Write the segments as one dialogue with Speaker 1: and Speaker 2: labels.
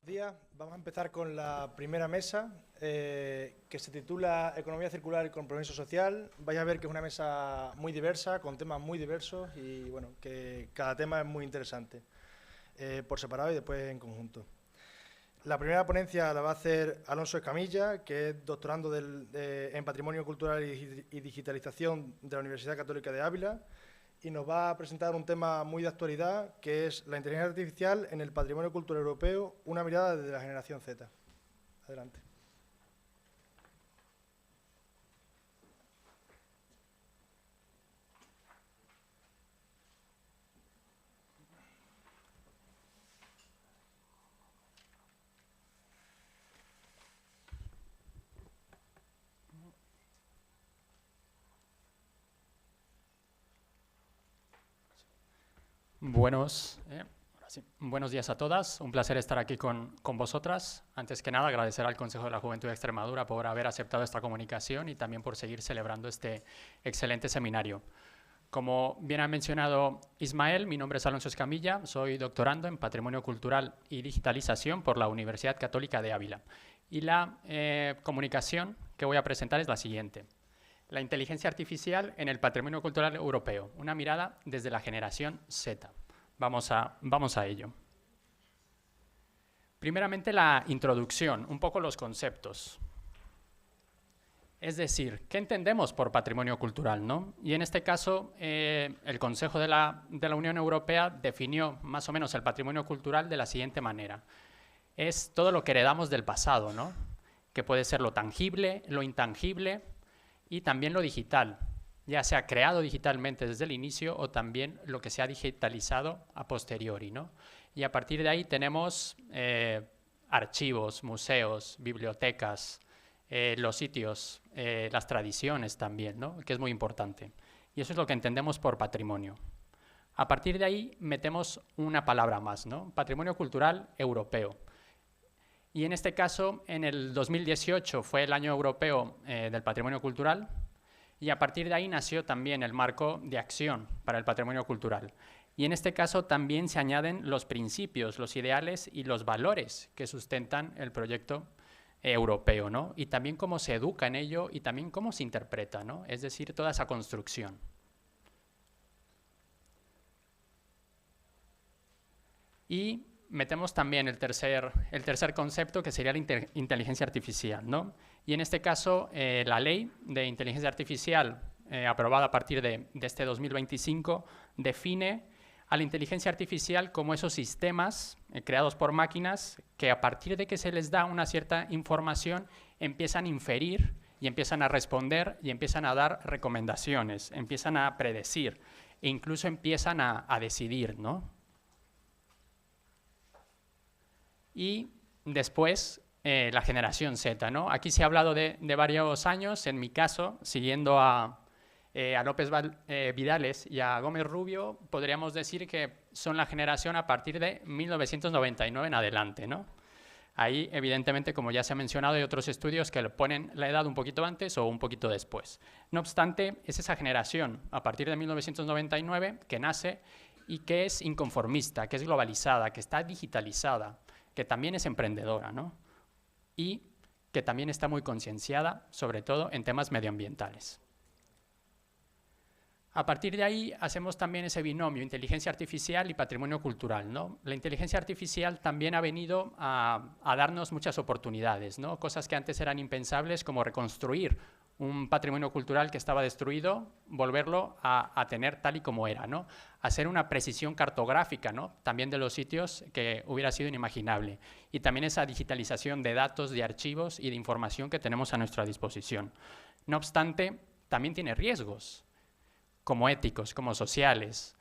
Speaker 1: Días. Vamos a empezar con la primera mesa, que se titula Economía circular y compromiso social. Vais a ver que es una mesa muy diversa, con temas muy diversos y bueno, que cada tema es muy interesante, por separado y después en conjunto. La primera ponencia la va a hacer Alonso Escamilla, que es doctorando en Patrimonio Cultural y Digitalización de la Universidad Católica de Ávila, y nos va a presentar un tema muy de actualidad, que es la inteligencia artificial en el patrimonio cultural europeo, una mirada desde la generación Z. Adelante.
Speaker 2: Buenos días a todas. Un placer estar aquí con vosotras. Antes que nada, agradecer al Consejo de la Juventud de Extremadura por haber aceptado esta comunicación y también por seguir celebrando este excelente seminario. Como bien ha mencionado Ismael, mi nombre es Alonso Escamilla, soy doctorando en Patrimonio Cultural y Digitalización por la Universidad Católica de Ávila. Y la comunicación que voy a presentar es la siguiente. La inteligencia artificial en el patrimonio cultural europeo, una mirada desde la generación Z. Vamos a ello. Primeramente la introducción, un poco los conceptos. Es decir, ¿qué entendemos por patrimonio cultural, ¿no? Y en este caso, el Consejo de la Unión Europea definió más o menos el patrimonio cultural de la siguiente manera. Es todo lo que heredamos del pasado, ¿no? Que puede ser lo tangible, lo intangible y también lo digital, ya sea creado digitalmente desde el inicio o también lo que se ha digitalizado a posteriori, ¿no? Y a partir de ahí tenemos archivos, museos, bibliotecas, los sitios, las tradiciones también, ¿no? Que es muy importante. Y eso es lo que entendemos por patrimonio. A partir de ahí metemos una palabra más, ¿no? Patrimonio cultural europeo. Y en este caso, en el 2018 fue el año europeo del patrimonio cultural y a partir de ahí nació también el marco de acción para el patrimonio cultural. Y en este caso también se añaden los principios, los ideales y los valores que sustentan el proyecto europeo, ¿no? Y también cómo se educa en ello y también cómo se interpreta, ¿no? Es decir, toda esa construcción. Y metemos también el tercer concepto, que sería la inteligencia artificial, ¿no? Y en este caso, la ley de inteligencia artificial aprobada a partir de este 2025 define a la inteligencia artificial como esos sistemas creados por máquinas que a partir de que se les da una cierta información empiezan a inferir y empiezan a responder y empiezan a dar recomendaciones, empiezan a predecir e incluso empiezan a decidir, ¿no? Y después la generación Z, ¿no? Aquí se ha hablado de varios años. En mi caso, siguiendo a López Vidales y a Gómez Rubio, podríamos decir que son la generación a partir de 1999 en adelante, ¿no? Ahí, evidentemente, como ya se ha mencionado, hay otros estudios que ponen la edad un poquito antes o un poquito después. No obstante, es esa generación a partir de 1999 que nace y que es inconformista, que es globalizada, que está digitalizada, que también es emprendedora, ¿no? Y que también está muy concienciada, sobre todo en temas medioambientales. A partir de ahí hacemos también ese binomio, inteligencia artificial y patrimonio cultural, ¿no? La inteligencia artificial también ha venido a darnos muchas oportunidades, ¿no? Cosas que antes eran impensables, como reconstruir un patrimonio cultural que estaba destruido, volverlo a tener tal y como era, ¿no? Hacer una precisión cartográfica, ¿no? También de los sitios, que hubiera sido inimaginable. Y también esa digitalización de datos, de archivos y de información que tenemos a nuestra disposición. No obstante, también tiene riesgos, como éticos, como sociales,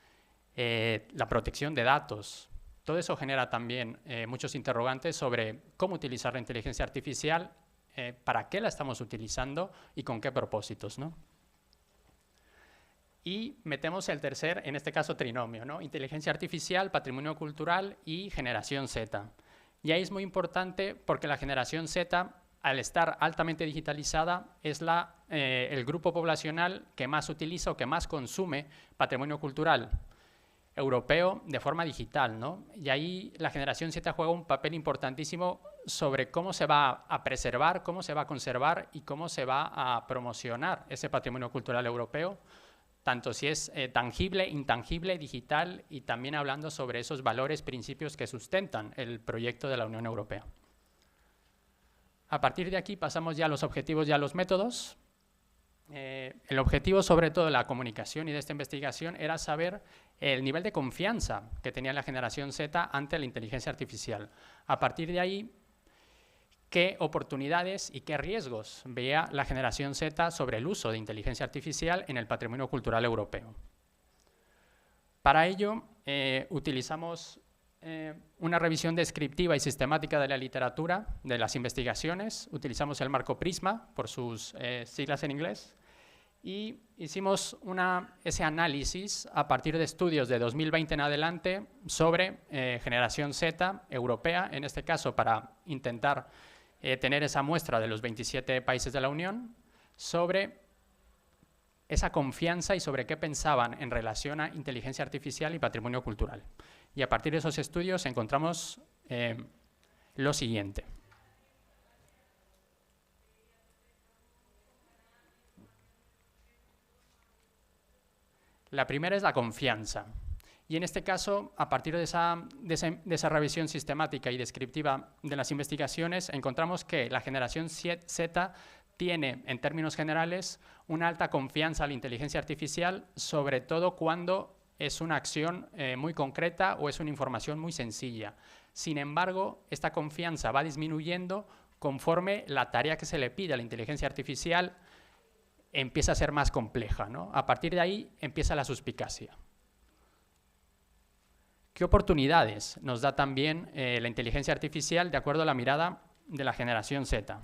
Speaker 2: la protección de datos. Todo eso genera también muchos interrogantes sobre cómo utilizar la inteligencia artificial, para qué la estamos utilizando y con qué propósitos, ¿no? Y metemos el tercer, en este caso, trinomio, ¿no? Inteligencia artificial, patrimonio cultural y generación Z. Y ahí es muy importante porque la generación Z, al estar altamente digitalizada, es el grupo poblacional que más utiliza o que más consume patrimonio cultural. europeo de forma digital, ¿no? Y ahí la generación Z juega un papel importantísimo sobre cómo se va a preservar, cómo se va a conservar y cómo se va a promocionar ese patrimonio cultural europeo, tanto si es tangible, intangible, digital, y también hablando sobre esos valores, principios que sustentan el proyecto de la Unión Europea. A partir de aquí pasamos ya a los objetivos y a los métodos. El objetivo, sobre todo de la comunicación y de esta investigación, era saber el nivel de confianza que tenía la generación Z ante la inteligencia artificial. A partir de ahí, qué oportunidades y qué riesgos veía la generación Z sobre el uso de inteligencia artificial en el patrimonio cultural europeo. Para ello, utilizamos una revisión descriptiva y sistemática de la literatura, de las investigaciones. Utilizamos el marco PRISMA, por sus siglas en inglés, y hicimos ese análisis a partir de estudios de 2020 en adelante sobre generación Z europea, en este caso para intentar tener esa muestra de los 27 países de la Unión, sobre esa confianza y sobre qué pensaban en relación a inteligencia artificial y patrimonio cultural. Y a partir de esos estudios encontramos lo siguiente. La primera es la confianza. Y en este caso, a partir de esa revisión sistemática y descriptiva de las investigaciones, encontramos que la generación Z tiene, en términos generales, una alta confianza a la inteligencia artificial, sobre todo cuando es una acción muy concreta o es una información muy sencilla. Sin embargo, esta confianza va disminuyendo conforme la tarea que se le pide a la inteligencia artificial empieza a ser más compleja, ¿no? A partir de ahí empieza la suspicacia. ¿Qué oportunidades nos da también la inteligencia artificial de acuerdo a la mirada de la generación Z?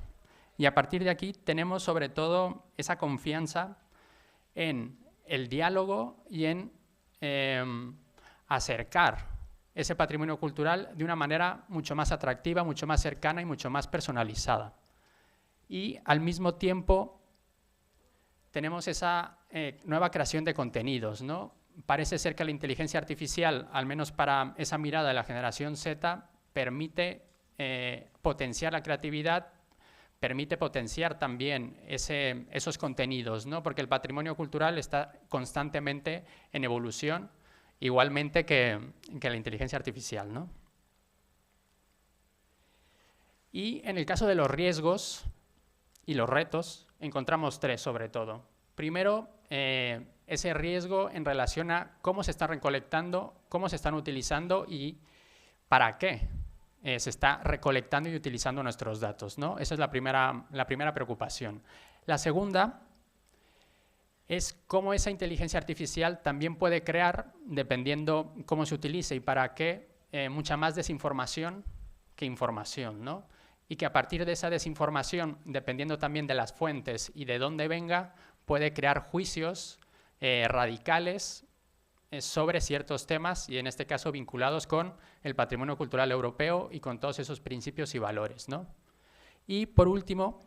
Speaker 2: Y a partir de aquí tenemos sobre todo esa confianza en el diálogo y en acercar ese patrimonio cultural de una manera mucho más atractiva, mucho más cercana y mucho más personalizada. Y al mismo tiempo tenemos esa nueva creación de contenidos, ¿no? Parece ser que la inteligencia artificial, al menos para esa mirada de la generación Z, permite potenciar la creatividad, permite potenciar también esos contenidos, ¿no? Porque el patrimonio cultural está constantemente en evolución, igualmente que la inteligencia artificial, ¿no? Y en el caso de los riesgos y los retos, encontramos tres sobre todo. Primero, ese riesgo en relación a cómo se están recolectando, cómo se están utilizando y para qué se está recolectando y utilizando nuestros datos, ¿no? Esa es la primera preocupación. La segunda es cómo esa inteligencia artificial también puede crear, dependiendo cómo se utilice y para qué, mucha más desinformación que información, ¿no? Y que a partir de esa desinformación, dependiendo también de las fuentes y de dónde venga, puede crear juicios radicales sobre ciertos temas y en este caso vinculados con el patrimonio cultural europeo y con todos esos principios y valores, ¿no? Y por último,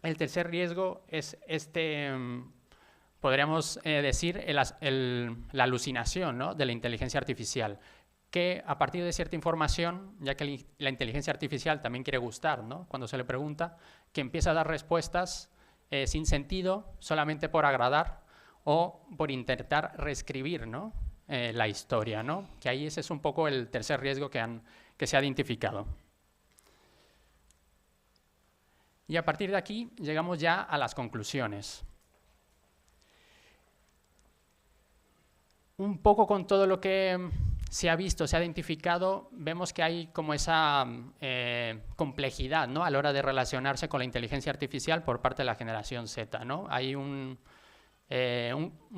Speaker 2: el tercer riesgo es podríamos decir, la alucinación, ¿no?, de la inteligencia artificial, que a partir de cierta información, ya que la inteligencia artificial también quiere gustar, ¿no?, cuando se le pregunta, que empieza a dar respuestas sin sentido, solamente por agradar o por intentar reescribir, ¿no?, la historia, ¿no?, que ahí ese es un poco el tercer riesgo que se ha identificado. Y a partir de aquí llegamos ya a las conclusiones. Un poco con todo lo que se ha visto, se ha identificado, vemos que hay como esa complejidad, ¿no?, a la hora de relacionarse con la inteligencia artificial por parte de la generación Z, ¿no? Hay un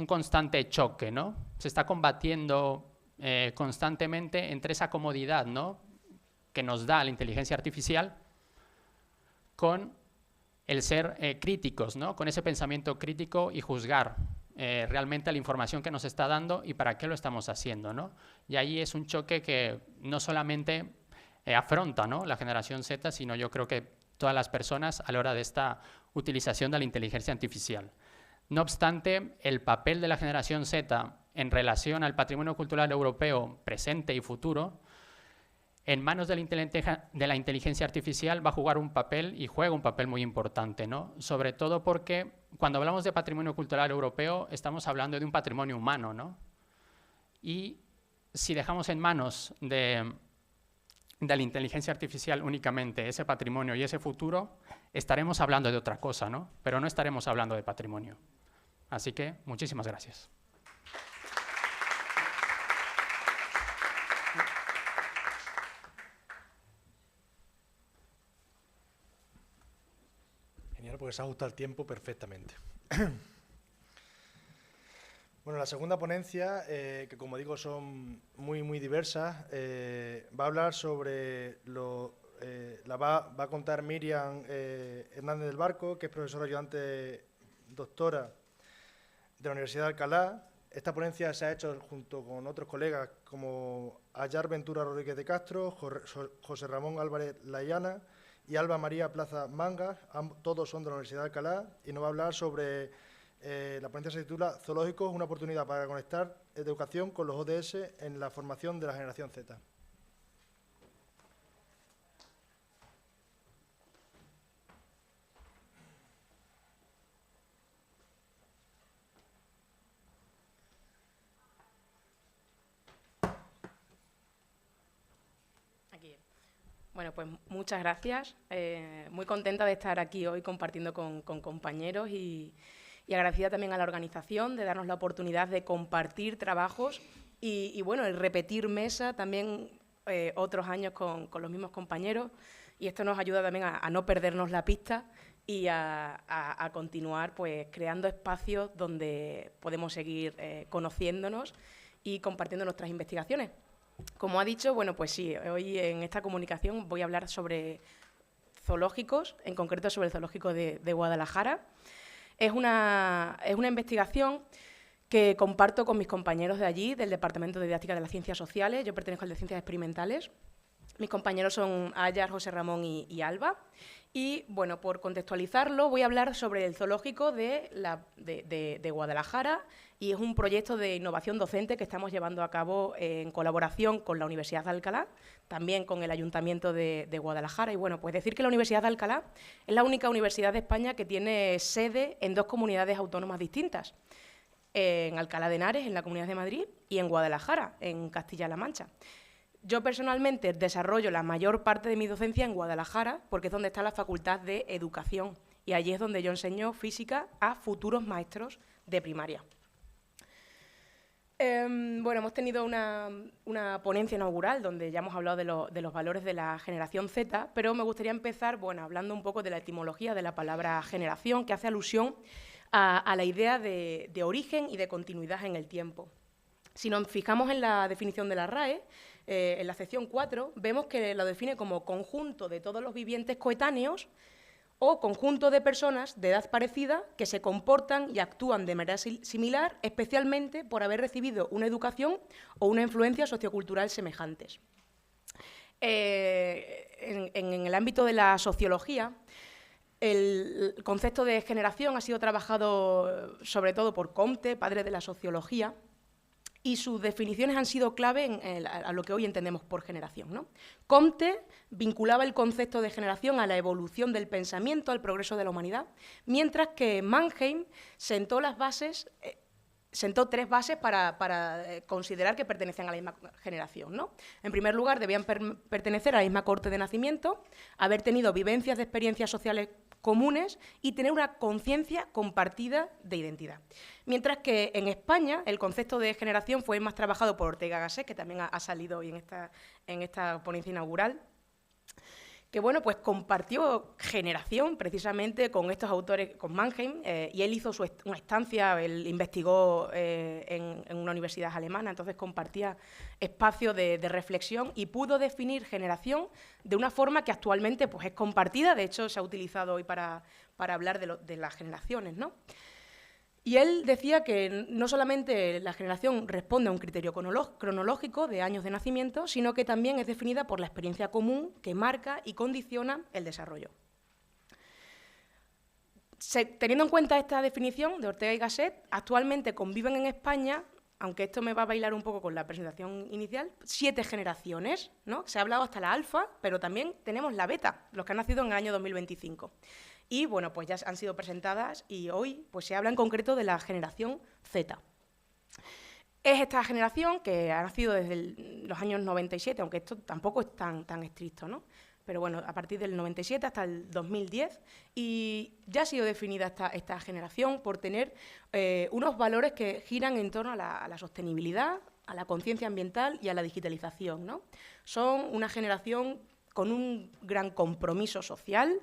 Speaker 2: constante choque, ¿no? Se está combatiendo constantemente entre esa comodidad, ¿no?, que nos da la inteligencia artificial con el ser críticos, ¿no?, con ese pensamiento crítico y juzgar realmente la información que nos está dando y para qué lo estamos haciendo, ¿no? Y ahí es un choque que no solamente afronta, ¿no?, la generación Z, sino yo creo que todas las personas a la hora de esta utilización de la inteligencia artificial. No obstante, el papel de la generación Z en relación al patrimonio cultural europeo presente y futuro, en manos de la inteligencia artificial va a jugar un papel y juega un papel muy importante, ¿no? Sobre todo porque cuando hablamos de patrimonio cultural europeo estamos hablando de un patrimonio humano, ¿no? Y si dejamos en manos de la inteligencia artificial únicamente ese patrimonio y ese futuro, estaremos hablando de otra cosa, ¿no? Pero no estaremos hablando de patrimonio. Así que muchísimas gracias.
Speaker 1: Porque se ajusta el tiempo perfectamente. Bueno, la segunda ponencia, que como digo son muy diversas, va a hablar sobre va a contar Miriam Hernández del Barco, que es profesora ayudante doctora de la Universidad de Alcalá. Esta ponencia se ha hecho junto con otros colegas como Ayar Ventura Rodríguez de Castro, José Ramón Álvarez Layana y Alba María Plaza Mangas, todos son de la Universidad de Alcalá, y nos va a hablar sobre, la ponencia se titula Zoológicos, una oportunidad para conectar educación con los ODS en la formación de la generación Z.
Speaker 3: Bueno, pues muchas gracias. Muy contenta de estar aquí hoy compartiendo con compañeros y agradecida también a la organización de darnos la oportunidad de compartir trabajos y bueno, el repetir mesa también otros años con los mismos compañeros, y esto nos ayuda también a no perdernos la pista y a continuar pues creando espacios donde podemos seguir conociéndonos y compartiendo nuestras investigaciones. Como ha dicho, bueno, pues sí, hoy en esta comunicación voy a hablar sobre zoológicos, en concreto sobre el zoológico de Guadalajara. Es una investigación que comparto con mis compañeros de allí, del Departamento de Didáctica de las Ciencias Sociales. Yo pertenezco al de Ciencias Experimentales. Mis compañeros son Ayar, José Ramón y Alba. Y, bueno, por contextualizarlo, voy a hablar sobre el zoológico de Guadalajara, y es un proyecto de innovación docente que estamos llevando a cabo en colaboración con la Universidad de Alcalá, también con el Ayuntamiento de Guadalajara. Y, bueno, pues decir que la Universidad de Alcalá es la única universidad de España que tiene sede en 2 comunidades autónomas distintas, en Alcalá de Henares, en la Comunidad de Madrid, y en Guadalajara, en Castilla-La Mancha. Yo personalmente desarrollo la mayor parte de mi docencia en Guadalajara, porque es donde está la Facultad de Educación, y allí es donde yo enseño física a futuros maestros de primaria. Bueno, hemos tenido una ponencia inaugural donde ya hemos hablado de los valores de la generación Z, pero me gustaría empezar, bueno, hablando un poco de la etimología de la palabra generación, que hace alusión a la idea de origen y de continuidad en el tiempo. Si nos fijamos en la definición de la RAE, en la sección 4, vemos que lo define como conjunto de todos los vivientes coetáneos o conjunto de personas de edad parecida que se comportan y actúan de manera similar, especialmente por haber recibido una educación o una influencia sociocultural semejantes. En el ámbito de la sociología, el concepto de generación ha sido trabajado sobre todo por Comte, padre de la sociología, y sus definiciones han sido clave a lo que hoy entendemos por generación, ¿no? Comte vinculaba el concepto de generación a la evolución del pensamiento, al progreso de la humanidad, mientras que Mannheim sentó 3 bases para considerar que pertenecían a la misma generación, ¿no? En primer lugar, debían pertenecer a la misma corte de nacimiento, haber tenido vivencias de experiencias sociales comunes y tener una conciencia compartida de identidad. Mientras que en España el concepto de generación fue más trabajado por Ortega y Gasset, que también ha salido hoy en esta ponencia inaugural, que bueno, pues compartió generación precisamente con estos autores, con Mannheim, y él hizo una estancia, él investigó en una universidad alemana, entonces compartía espacio de reflexión y pudo definir generación de una forma que actualmente pues, es compartida. De hecho, se ha utilizado hoy para hablar de las generaciones, ¿no? Y él decía que no solamente la generación responde a un criterio cronológico de años de nacimiento, sino que también es definida por la experiencia común que marca y condiciona el desarrollo. Teniendo en cuenta esta definición de Ortega y Gasset, actualmente conviven en España aunque esto me va a bailar un poco con la presentación inicial, 7 generaciones, ¿no? Se ha hablado hasta la alfa, pero también tenemos la beta, los que han nacido en el año 2025. Y, bueno, pues ya han sido presentadas y hoy pues, se habla en concreto de la generación Z. Es esta generación que ha nacido desde los años 97, aunque esto tampoco es tan estricto, ¿no? Pero bueno, a partir del 97 hasta el 2010, y ya ha sido definida esta generación por tener unos valores que giran en torno a la sostenibilidad, a la conciencia ambiental y a la digitalización, ¿no? Son una generación con un gran compromiso social,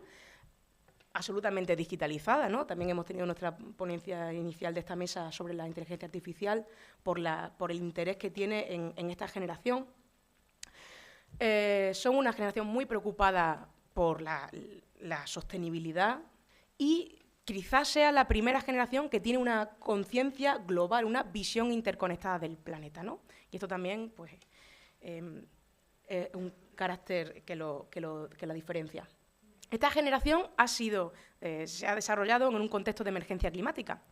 Speaker 3: absolutamente digitalizada, ¿no? También hemos tenido nuestra ponencia inicial de esta mesa sobre la inteligencia artificial por el interés que tiene en esta generación. Son una generación muy preocupada por la sostenibilidad y quizás sea la primera generación que tiene una conciencia global, una visión interconectada del planeta, ¿no? Y esto también, pues, es un carácter que la diferencia. Esta generación se ha desarrollado en un contexto de emergencia climática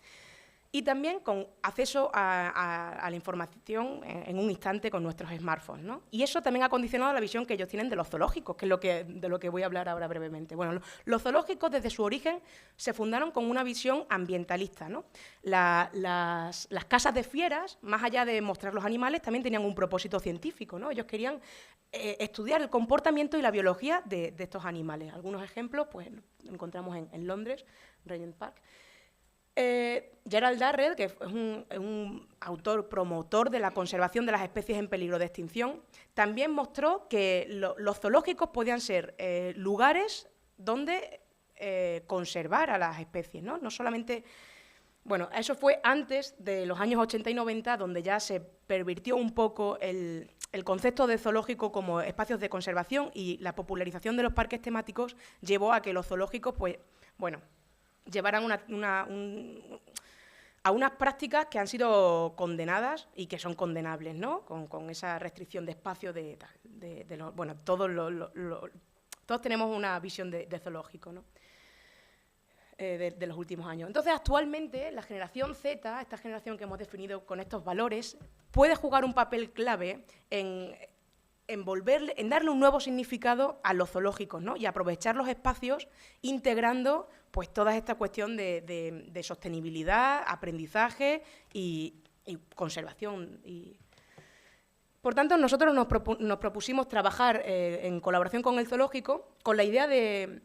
Speaker 3: y también con acceso a la información en un instante con nuestros smartphones, ¿no? Y eso también ha condicionado la visión que ellos tienen de los zoológicos, que es de lo que voy a hablar ahora brevemente. Bueno, los zoológicos desde su origen se fundaron con una visión ambientalista, ¿no? Las casas de fieras, más allá de mostrar los animales, también tenían un propósito científico, ¿no? Ellos querían estudiar el comportamiento y la biología de estos animales. Algunos ejemplos, pues, encontramos en Londres, Regent Park. Gerald Darrell, que es un autor promotor de la conservación de las especies en peligro de extinción, también mostró que los zoológicos podían ser lugares donde conservar a las especies, ¿no? No solamente... Bueno, eso fue antes de los años 80 y 90, donde ya se pervirtió un poco el concepto de zoológico como espacios de conservación, y la popularización de los parques temáticos llevó a que los zoológicos, pues, bueno, llevaran a unas prácticas que han sido condenadas y que son condenables, ¿no? Con esa restricción de espacio bueno, todos tenemos una visión de zoológico, ¿no? De los últimos años. Entonces, actualmente, la generación Z, esta generación que hemos definido con estos valores, puede jugar un papel clave en darle un nuevo significado a los zoológicos, ¿no? Y aprovechar los espacios integrando, pues, toda esta cuestión de sostenibilidad, aprendizaje y conservación. Por tanto, nosotros nos propusimos trabajar en colaboración con el zoológico con la idea de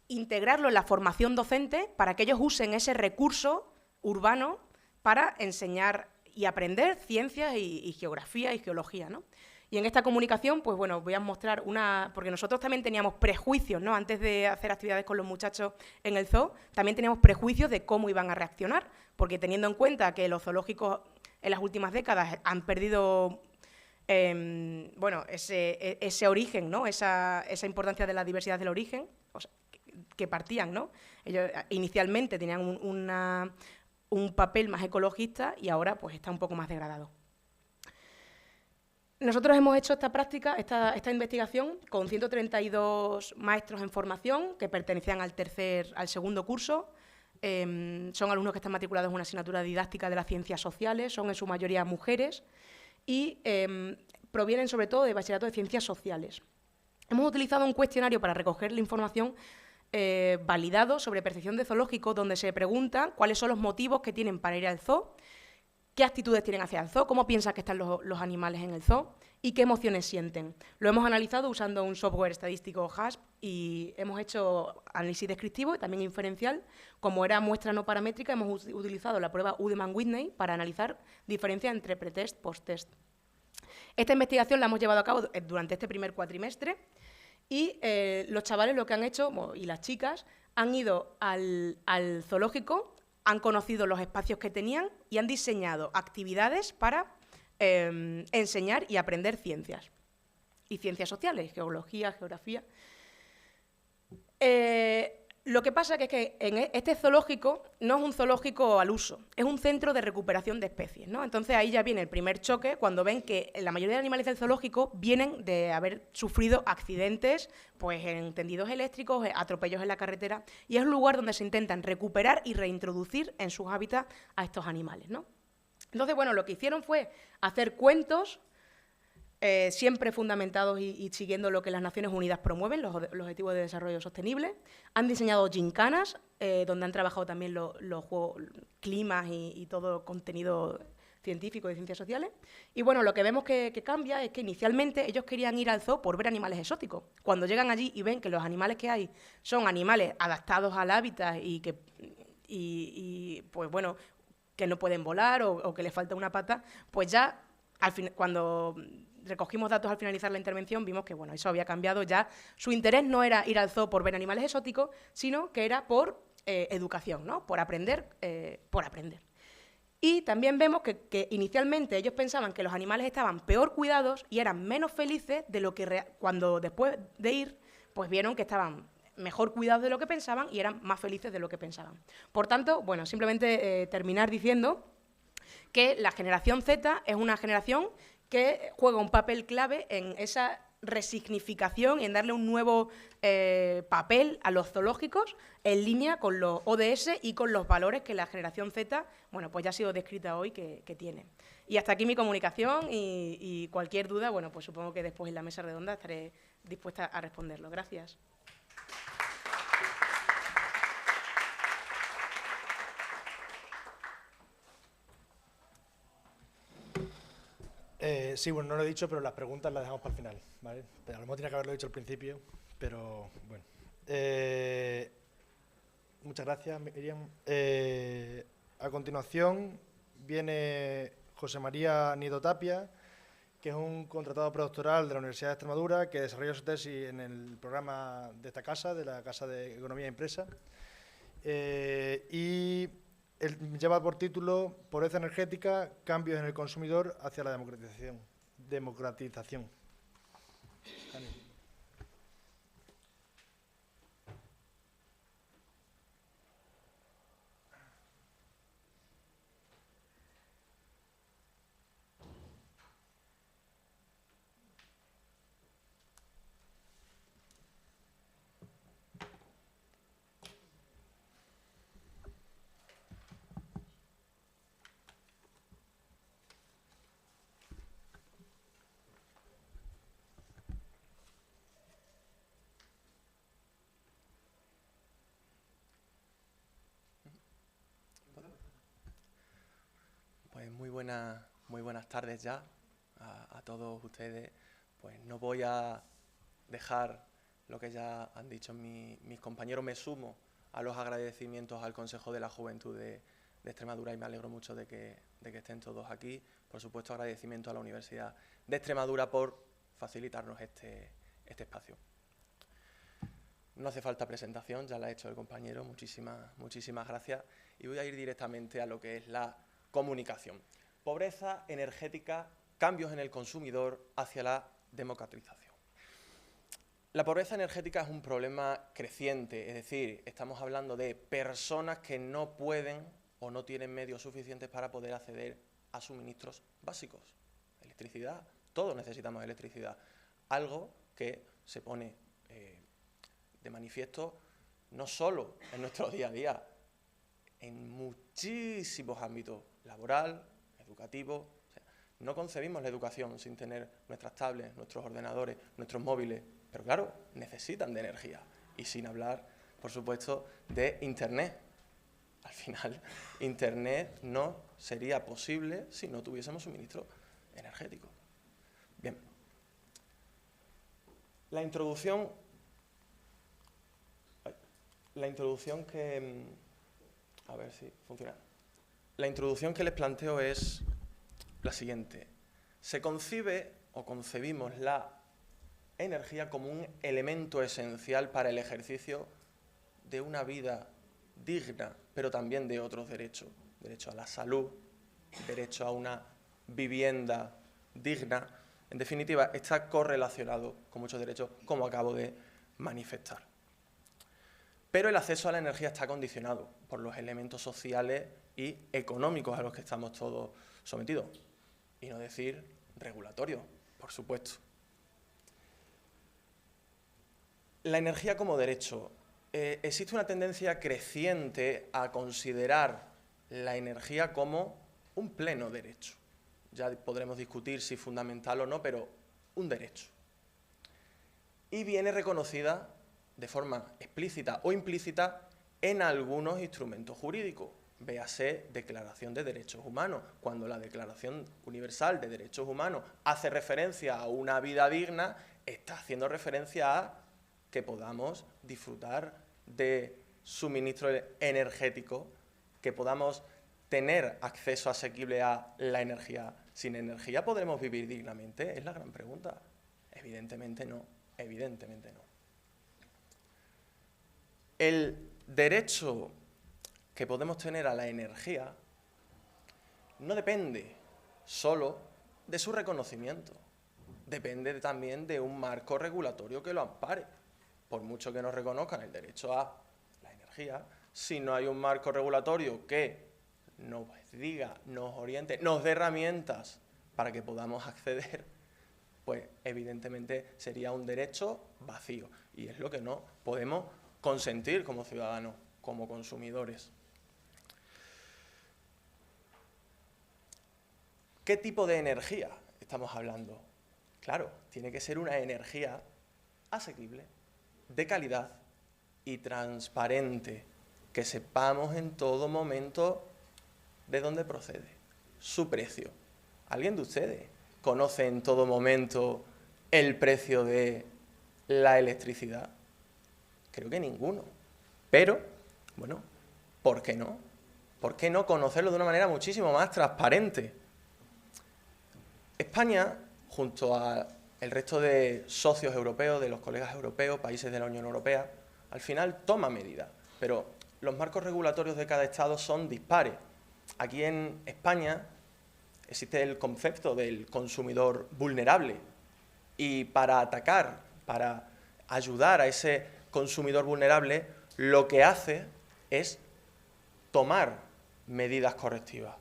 Speaker 3: integrarlo en la formación docente para que ellos usen ese recurso urbano para enseñar y aprender ciencias y geografía y geología, ¿no? Y en esta comunicación, pues bueno, voy a mostrar porque nosotros también teníamos prejuicios, ¿no? Antes de hacer actividades con los muchachos en el zoo, también teníamos prejuicios de cómo iban a reaccionar, porque teniendo en cuenta que los zoológicos en las últimas décadas han perdido bueno, ese origen, ¿no? Esa importancia de la diversidad del origen, o sea, que partían, ¿no? Ellos inicialmente tenían un papel más ecologista y ahora, pues, está un poco más degradado. Nosotros hemos hecho esta práctica, esta investigación, con 132 maestros en formación que pertenecían al segundo curso. Son alumnos que están matriculados en una asignatura didáctica de las ciencias sociales, son en su mayoría mujeres y provienen sobre todo de bachillerato de ciencias sociales. Hemos utilizado un cuestionario para recoger la información validado sobre percepción de zoológico, donde se pregunta cuáles son los motivos que tienen para ir al zoo, qué actitudes tienen hacia el zoo, cómo piensan que están los animales en el zoo y qué emociones sienten. Lo hemos analizado usando un software estadístico HASP y hemos hecho análisis descriptivo y también inferencial. Como era muestra no paramétrica, hemos utilizado la prueba Udeman-Whitney para analizar diferencias entre pretest y posttest. Esta investigación la hemos llevado a cabo durante este primer cuatrimestre y los chavales lo que han hecho, y las chicas, han ido al zoológico, han conocido los espacios que tenían y han diseñado actividades para enseñar y aprender ciencias. Y ciencias sociales, geología, geografía. Lo que pasa es que en este zoológico no es un zoológico al uso, es un centro de recuperación de especies, ¿no? Entonces ahí ya viene el primer choque cuando ven que la mayoría de animales del zoológico vienen de haber sufrido accidentes, pues en tendidos eléctricos, atropellos en la carretera, y es un lugar donde se intentan recuperar y reintroducir en sus hábitats a estos animales, ¿no? Entonces, bueno, lo que hicieron fue hacer cuentos, siempre fundamentados y siguiendo lo que las Naciones Unidas promueven, los Objetivos de Desarrollo Sostenible. Han diseñado gincanas, donde han trabajado también los juegos, climas y todo contenido científico de ciencias sociales. Y bueno, lo que vemos que cambia es que inicialmente ellos querían ir al zoo por ver animales exóticos. Cuando llegan allí y ven que los animales que hay son animales adaptados al hábitat y pues bueno, que no pueden volar o que les falta una pata, pues ya cuando recogimos datos al finalizar la intervención vimos que bueno, eso había cambiado ya. Su interés no era ir al zoo por ver animales exóticos, sino que era por educación, ¿no? Por aprender, Y también vemos que inicialmente ellos pensaban que los animales estaban peor cuidados y eran menos felices de lo que cuando después de ir, pues vieron que estaban mejor cuidados de lo que pensaban y eran más felices de lo que pensaban. Por tanto, bueno, simplemente terminar diciendo que la generación Z es una generación que juega un papel clave en esa resignificación y en darle un nuevo papel a los zoológicos en línea con los ODS y con los valores que la generación Z, bueno, pues ya ha sido descrita hoy que tiene. Y hasta aquí mi comunicación y cualquier duda, bueno, pues supongo que después en la mesa redonda estaré dispuesta a responderlo. Gracias.
Speaker 1: Sí, bueno, no lo he dicho, pero las preguntas las dejamos para el final, ¿vale? A lo mejor tenía que haberlo dicho al principio, pero bueno. Muchas gracias, Miriam. A continuación viene José María Nido Tapia, que es un contratado predoctoral de la Universidad de Extremadura, que desarrolla su tesis en el programa de esta casa, de la Casa de Economía e Empresa. Y lleva por título Pobreza energética, cambios en el consumidor hacia la democratización.
Speaker 4: Pues muy buenas tardes ya a todos ustedes. Pues no voy a dejar lo que ya han dicho mis compañeros. Me sumo a los agradecimientos al Consejo de la Juventud de Extremadura y me alegro mucho de que estén todos aquí. Por supuesto, agradecimiento a la Universidad de Extremadura por facilitarnos este espacio. No hace falta presentación, ya la ha hecho el compañero. Muchísimas gracias. Y voy a ir directamente a lo que es la comunicación. Pobreza energética, cambios en el consumidor hacia la democratización. La pobreza energética es un problema creciente, es decir, estamos hablando de personas que no pueden o no tienen medios suficientes para poder acceder a suministros básicos. Electricidad, todos necesitamos electricidad. Algo que se pone de manifiesto no solo en nuestro día a día, en muchísimos ámbitos, laboral, educativo. O sea, no concebimos la educación sin tener nuestras tablets, nuestros ordenadores, nuestros móviles, pero claro, necesitan de energía. Y sin hablar, por supuesto, de Internet. Al final, Internet no sería posible si no tuviésemos suministro energético. Bien. La introducción que... A ver si funciona. La introducción que les planteo es la siguiente. Se concibe o concebimos la energía como un elemento esencial para el ejercicio de una vida digna, pero también de otros derechos. Derecho a la salud, derecho a una vivienda digna. En definitiva, está correlacionado con muchos derechos, como acabo de manifestar. Pero el acceso a la energía está condicionado por los elementos sociales y económicos a los que estamos todos sometidos. Y no decir regulatorios, por supuesto. La energía como derecho. Existe una tendencia creciente a considerar la energía como un pleno derecho. Ya podremos discutir si fundamental o no, pero un derecho. Y viene reconocida de forma explícita o implícita en algunos instrumentos jurídicos. Véase Declaración de Derechos Humanos. Cuando la Declaración Universal de Derechos Humanos hace referencia a una vida digna, está haciendo referencia a que podamos disfrutar de suministro energético, que podamos tener acceso asequible a la energía. ¿Sin energía podremos vivir dignamente? Es la gran pregunta. Evidentemente no, evidentemente no. El derecho que podemos tener a la energía no depende solo de su reconocimiento, depende también de un marco regulatorio que lo ampare. Por mucho que nos reconozcan el derecho a la energía, si no hay un marco regulatorio que nos diga, nos oriente, nos dé herramientas para que podamos acceder, pues evidentemente sería un derecho vacío. Y es lo que no podemos consentir como ciudadanos, como consumidores. ¿Qué tipo de energía estamos hablando? Claro, tiene que ser una energía asequible, de calidad y transparente, que sepamos en todo momento de dónde procede, su precio. ¿Alguien de ustedes conoce en todo momento el precio de la electricidad? Creo que ninguno. Pero, bueno, ¿por qué no? ¿Por qué no conocerlo de una manera muchísimo más transparente? España, junto al resto de socios europeos, de los colegas europeos, países de la Unión Europea, al final toma medidas, pero los marcos regulatorios de cada Estado son dispares. Aquí en España existe el concepto del consumidor vulnerable y para atacar, para ayudar a ese consumidor vulnerable, lo que hace es tomar medidas correctivas.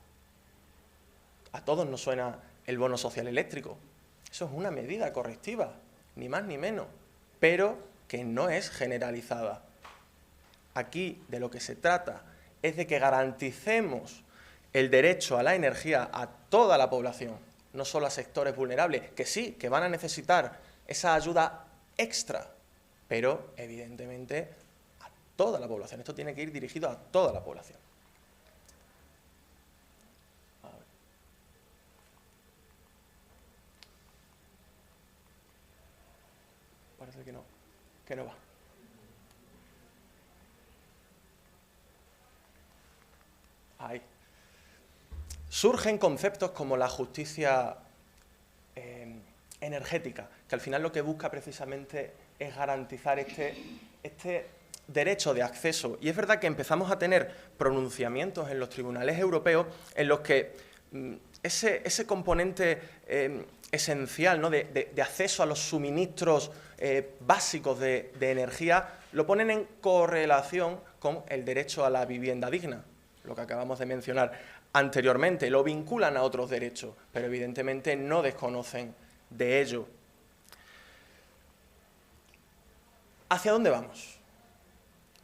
Speaker 4: A todos nos suena el bono social eléctrico. Eso es una medida correctiva, ni más ni menos, pero que no es generalizada. Aquí de lo que se trata es de que garanticemos el derecho a la energía a toda la población, no solo a sectores vulnerables, que sí, que van a necesitar esa ayuda extra, pero evidentemente a toda la población. Esto tiene que ir dirigido a toda la población. Parece que no va. Ahí. Surgen conceptos como la justicia energética, que al final lo que busca precisamente es garantizar este derecho de acceso. Y es verdad que empezamos a tener pronunciamientos en los tribunales europeos en los que ese componente esencial, ¿no?, de acceso a los suministros básicos de energía lo ponen en correlación con el derecho a la vivienda digna, lo que acabamos de mencionar anteriormente. Lo vinculan a otros derechos, pero evidentemente no desconocen de ello. ¿Hacia dónde vamos?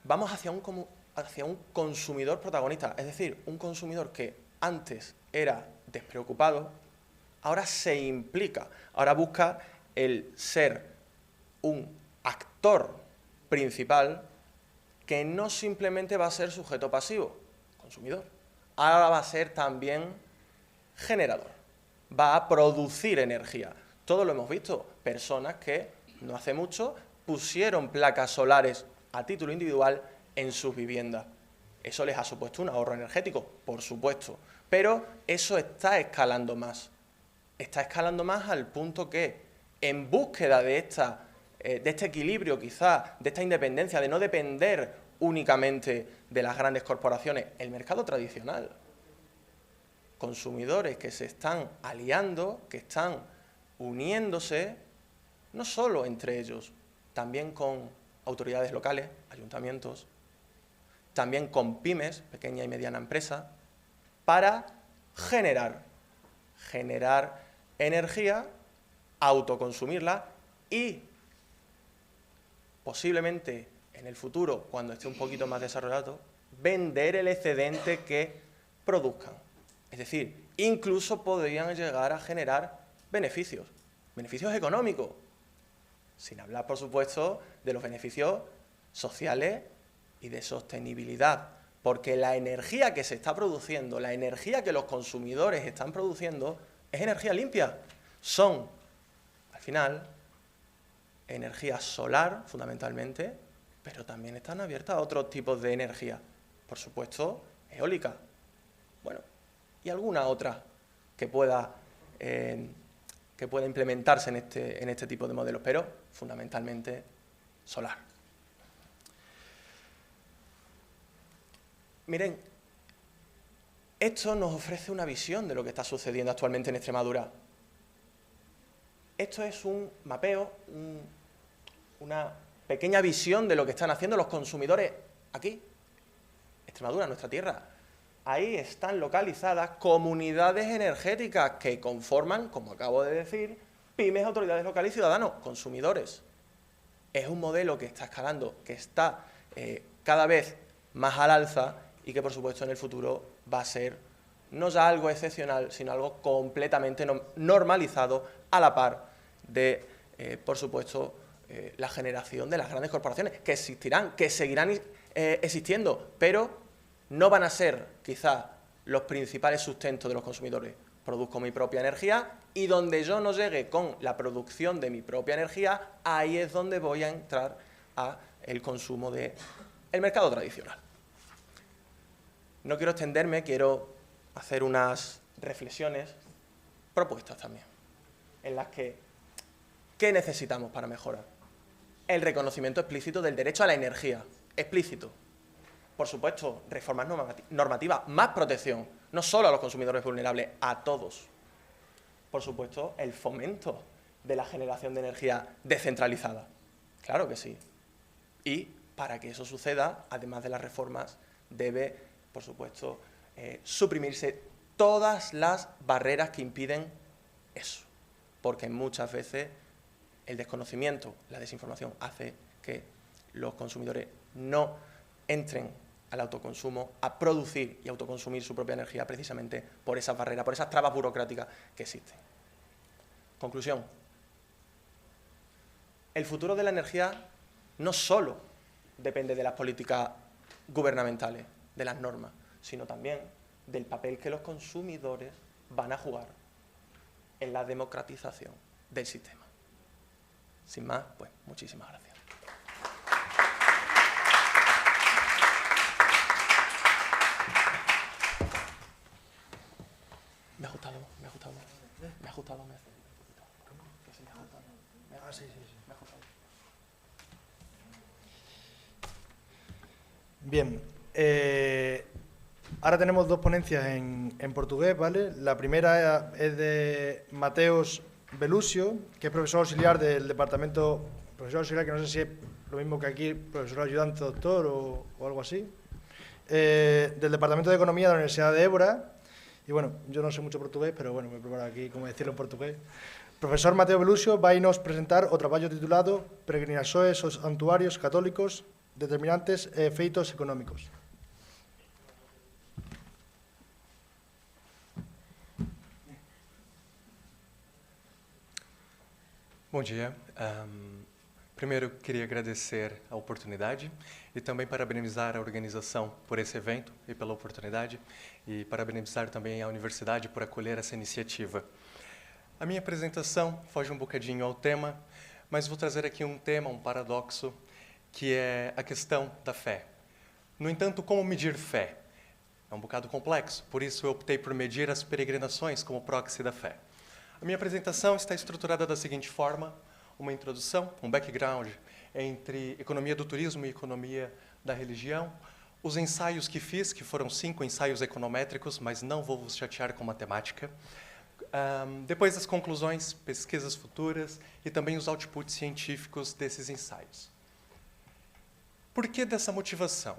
Speaker 4: Vamos hacia un consumidor protagonista, es decir, un consumidor que antes era despreocupado, ahora se implica, ahora busca el ser un actor principal que no simplemente va a ser sujeto pasivo, consumidor, ahora va a ser también generador, va a producir energía. Todo lo hemos visto, personas que no hace mucho pusieron placas solares a título individual en sus viviendas. Eso les ha supuesto un ahorro energético, por supuesto, pero eso está escalando más. Está escalando más al punto que, en búsqueda de este equilibrio quizá, de esta independencia, de no depender únicamente de las grandes corporaciones, el mercado tradicional, consumidores que se están aliando, que están uniéndose, no solo entre ellos, también con autoridades locales, ayuntamientos, también con pymes, pequeña y mediana empresa, para generar energía, autoconsumirla y posiblemente en el futuro, cuando esté un poquito más desarrollado, vender el excedente que produzcan. Es decir, incluso podrían llegar a generar beneficios económicos, sin hablar, por supuesto, de los beneficios sociales y de sostenibilidad, porque la energía que se está produciendo, la energía que los consumidores están produciendo, es energía limpia. Son, al final, energía solar, fundamentalmente, pero también están abiertas a otros tipos de energía. Por supuesto, eólica. Bueno, y alguna otra que pueda implementarse en este tipo de modelos, pero fundamentalmente solar. Miren, esto nos ofrece una visión de lo que está sucediendo actualmente en Extremadura. Esto es un mapeo, una pequeña visión de lo que están haciendo los consumidores aquí, Extremadura, nuestra tierra. Ahí están localizadas comunidades energéticas que conforman, como acabo de decir, pymes, autoridades locales y ciudadanos, consumidores. Es un modelo que está escalando, que está cada vez más al alza y que, por supuesto, en el futuro va a ser no ya algo excepcional, sino algo completamente normalizado a la par de, por supuesto, la generación de las grandes corporaciones, que existirán, que seguirán existiendo, pero no van a ser, quizás, los principales sustentos de los consumidores. Produzco mi propia energía y donde yo no llegue con la producción de mi propia energía, ahí es donde voy a entrar al consumo del mercado tradicional. No quiero extenderme, quiero hacer unas reflexiones, propuestas también, en las que, ¿qué necesitamos para mejorar? El reconocimiento explícito del derecho a la energía, explícito. Por supuesto, reformas normativas, más protección, no solo a los consumidores vulnerables, a todos. Por supuesto, el fomento de la generación de energía descentralizada. Claro que sí. Y para que eso suceda, además de las reformas, debe, por supuesto, suprimirse todas las barreras que impiden eso. Porque muchas veces el desconocimiento, la desinformación, hace que los consumidores no entren al autoconsumo, a producir y autoconsumir su propia energía precisamente por esas barreras, por esas trabas burocráticas que existen. Conclusión. El futuro de la energía no solo depende de las políticas gubernamentales, de las normas, sino también del papel que los consumidores van a jugar en la democratización del sistema. Sin más, pues muchísimas gracias. Me ha gustado.
Speaker 1: Bien, ahora tenemos dos ponencias en portugués, ¿vale? La primera es de Mateus Belusio, que es profesor auxiliar del departamento, profesor auxiliar que no sé si es lo mismo que aquí, profesor ayudante doctor o algo así, del Departamento de Economía de la Universidad de Évora. Y bueno, yo no sé mucho portugués, pero bueno, me preparo aquí cómo decirlo en portugués. Profesor Mateo Belusio vai nos presentar o traballo titulado Peregrinaxoes aos santuarios católicos, determinantes e efeitos económicos.
Speaker 5: Bom dia. Primeiro, queria agradecer a oportunidade e também parabenizar a organização por esse evento e pela oportunidade e parabenizar também a universidade por acolher essa iniciativa. A minha apresentação foge um bocadinho ao tema, mas vou trazer aqui um tema, um paradoxo, que é a questão da fé. No entanto, como medir fé? É um bocado complexo, por isso eu optei por medir as peregrinações como proxy da fé. A minha apresentação está estruturada da seguinte forma: uma introdução, um background entre economia do turismo e economia da religião, os ensaios que fiz, que foram 5 ensaios econométricos, mas não vou vos chatear com matemática, depois as conclusões, pesquisas futuras e também os outputs científicos desses ensaios. Por que dessa motivação?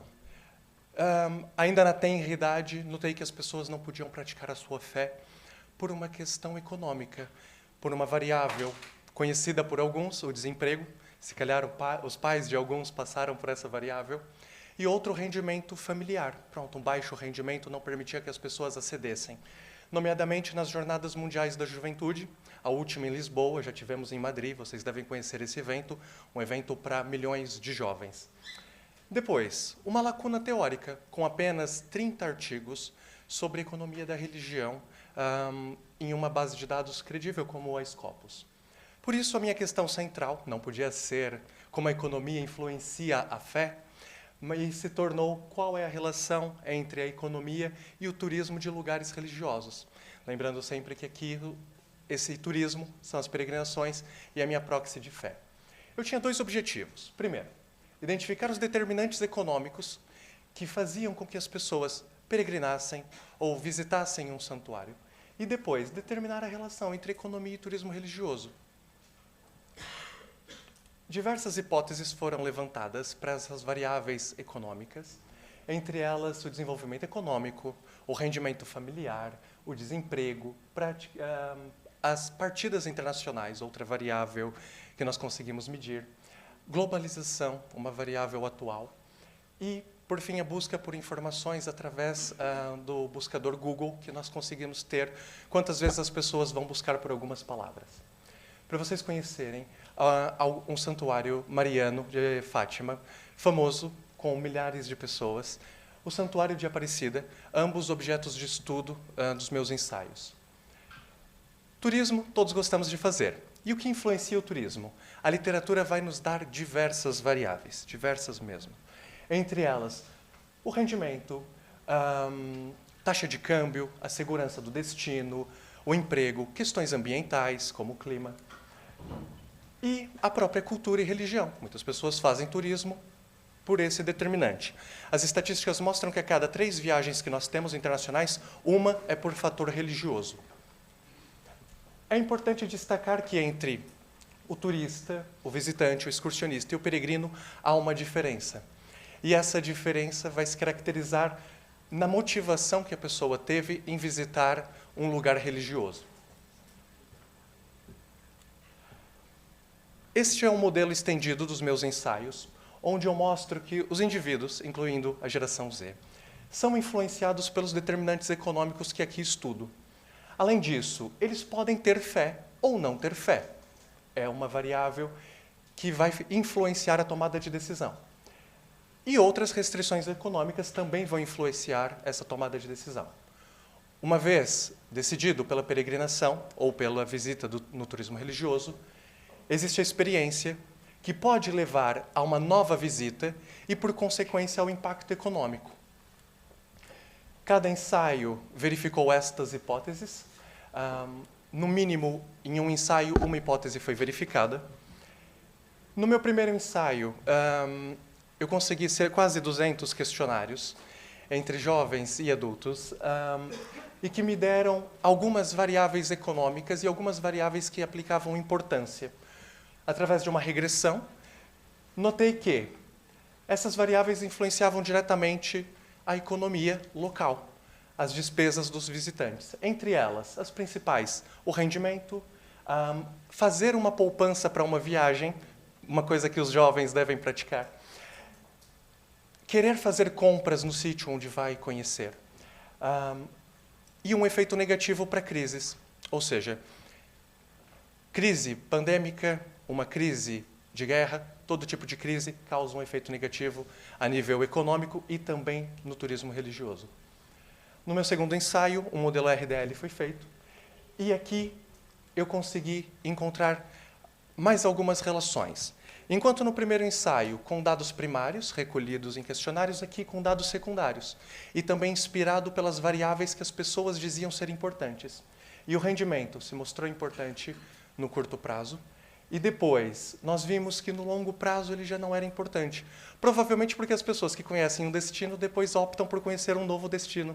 Speaker 5: Ainda na tenridade, notei que as pessoas não podiam praticar a sua fé por uma questão econômica, por uma variável conhecida por alguns, o desemprego, se calhar os pais de alguns passaram por essa variável, e outro rendimento familiar. Pronto, um baixo rendimento não permitia que as pessoas acedessem. nomeadamente nas Jornadas Mundiais da Juventude, a última em Lisboa, já tivemos em Madrid, vocês devem conhecer esse evento, um evento para milhões de jovens. Depois, uma lacuna teórica, com apenas 30 artigos sobre a economia da religião em uma base de dados credível como a Scopus. Por isso, a minha questão central não podia ser como a economia influencia a fé, mas se tornou qual é a relação entre a economia e o turismo de lugares religiosos. Lembrando sempre que aqui esse turismo são as peregrinações e a minha proxy de fé. Eu tinha 2 objetivos. Primeiro, identificar os determinantes econômicos que faziam com que as pessoas peregrinassem ou visitassem um santuário. E depois, determinar a relação entre economia e turismo religioso. Diversas hipóteses foram levantadas para essas variáveis econômicas, entre elas o desenvolvimento econômico, o rendimento familiar, o desemprego, as partidas internacionais, outra variável que nós conseguimos medir, globalização, uma variável atual, e, por fim, a busca por informações através do buscador Google, que nós conseguimos ter quantas vezes as pessoas vão buscar por algumas palavras. Para vocês conhecerem, um santuário mariano de Fátima, famoso, com milhares de pessoas, o Santuário de Aparecida, ambos objetos de estudo dos meus ensaios. Turismo, todos gostamos de fazer. E o que influencia o turismo? A literatura vai nos dar diversas variáveis, diversas mesmo. Entre elas, o rendimento, taxa de câmbio, a segurança do destino, o emprego, questões ambientais, como o clima, e a própria cultura e religião. Muitas pessoas fazem turismo por esse determinante. As estatísticas mostram que a cada 3 viagens que nós temos internacionais, uma é por fator religioso. É importante destacar que entre o turista, o visitante, o excursionista e o peregrino há uma diferença. E essa diferença vai se caracterizar na motivação que a pessoa teve em visitar um lugar religioso. Este é um modelo estendido dos meus ensaios, onde eu mostro que os indivíduos, incluindo a geração Z, são influenciados pelos determinantes econômicos que aqui estudo. Além disso, eles podem ter fé ou não ter fé. É uma variável que vai influenciar a tomada de decisão. E outras restrições econômicas também vão influenciar essa tomada de decisão. Uma vez decidido pela peregrinação ou pela visita no turismo religioso, existe a experiência que pode levar a uma nova visita e, por consequência, ao impacto econômico. Cada ensaio verificou estas hipóteses. No mínimo, em um ensaio, uma hipótese foi verificada. No meu primeiro ensaio, eu consegui ser quase 200 questionários entre jovens e adultos e que me deram algumas variáveis econômicas e algumas variáveis que aplicavam importância. Através de uma regressão, notei que essas variáveis influenciavam diretamente a economia local, as despesas dos visitantes. Entre elas, as principais, o rendimento, fazer uma poupança para uma viagem, uma coisa que os jovens devem praticar, querer fazer compras no sítio onde vai conhecer, e um efeito negativo para crises, ou seja, crise pandêmica, uma crise de guerra, todo tipo de crise causa um efeito negativo a nível econômico e também no turismo religioso. No meu segundo ensaio, um modelo RDL foi feito, e aqui eu consegui encontrar mais algumas relações. Enquanto no primeiro ensaio, com dados primários, recolhidos em questionários, aqui com dados secundários, e também inspirado pelas variáveis que as pessoas diziam ser importantes. E o rendimento se mostrou importante no curto prazo, e depois nós vimos que no longo prazo ele já não era importante. Provavelmente porque as pessoas que conhecem um destino depois optam por conhecer um novo destino,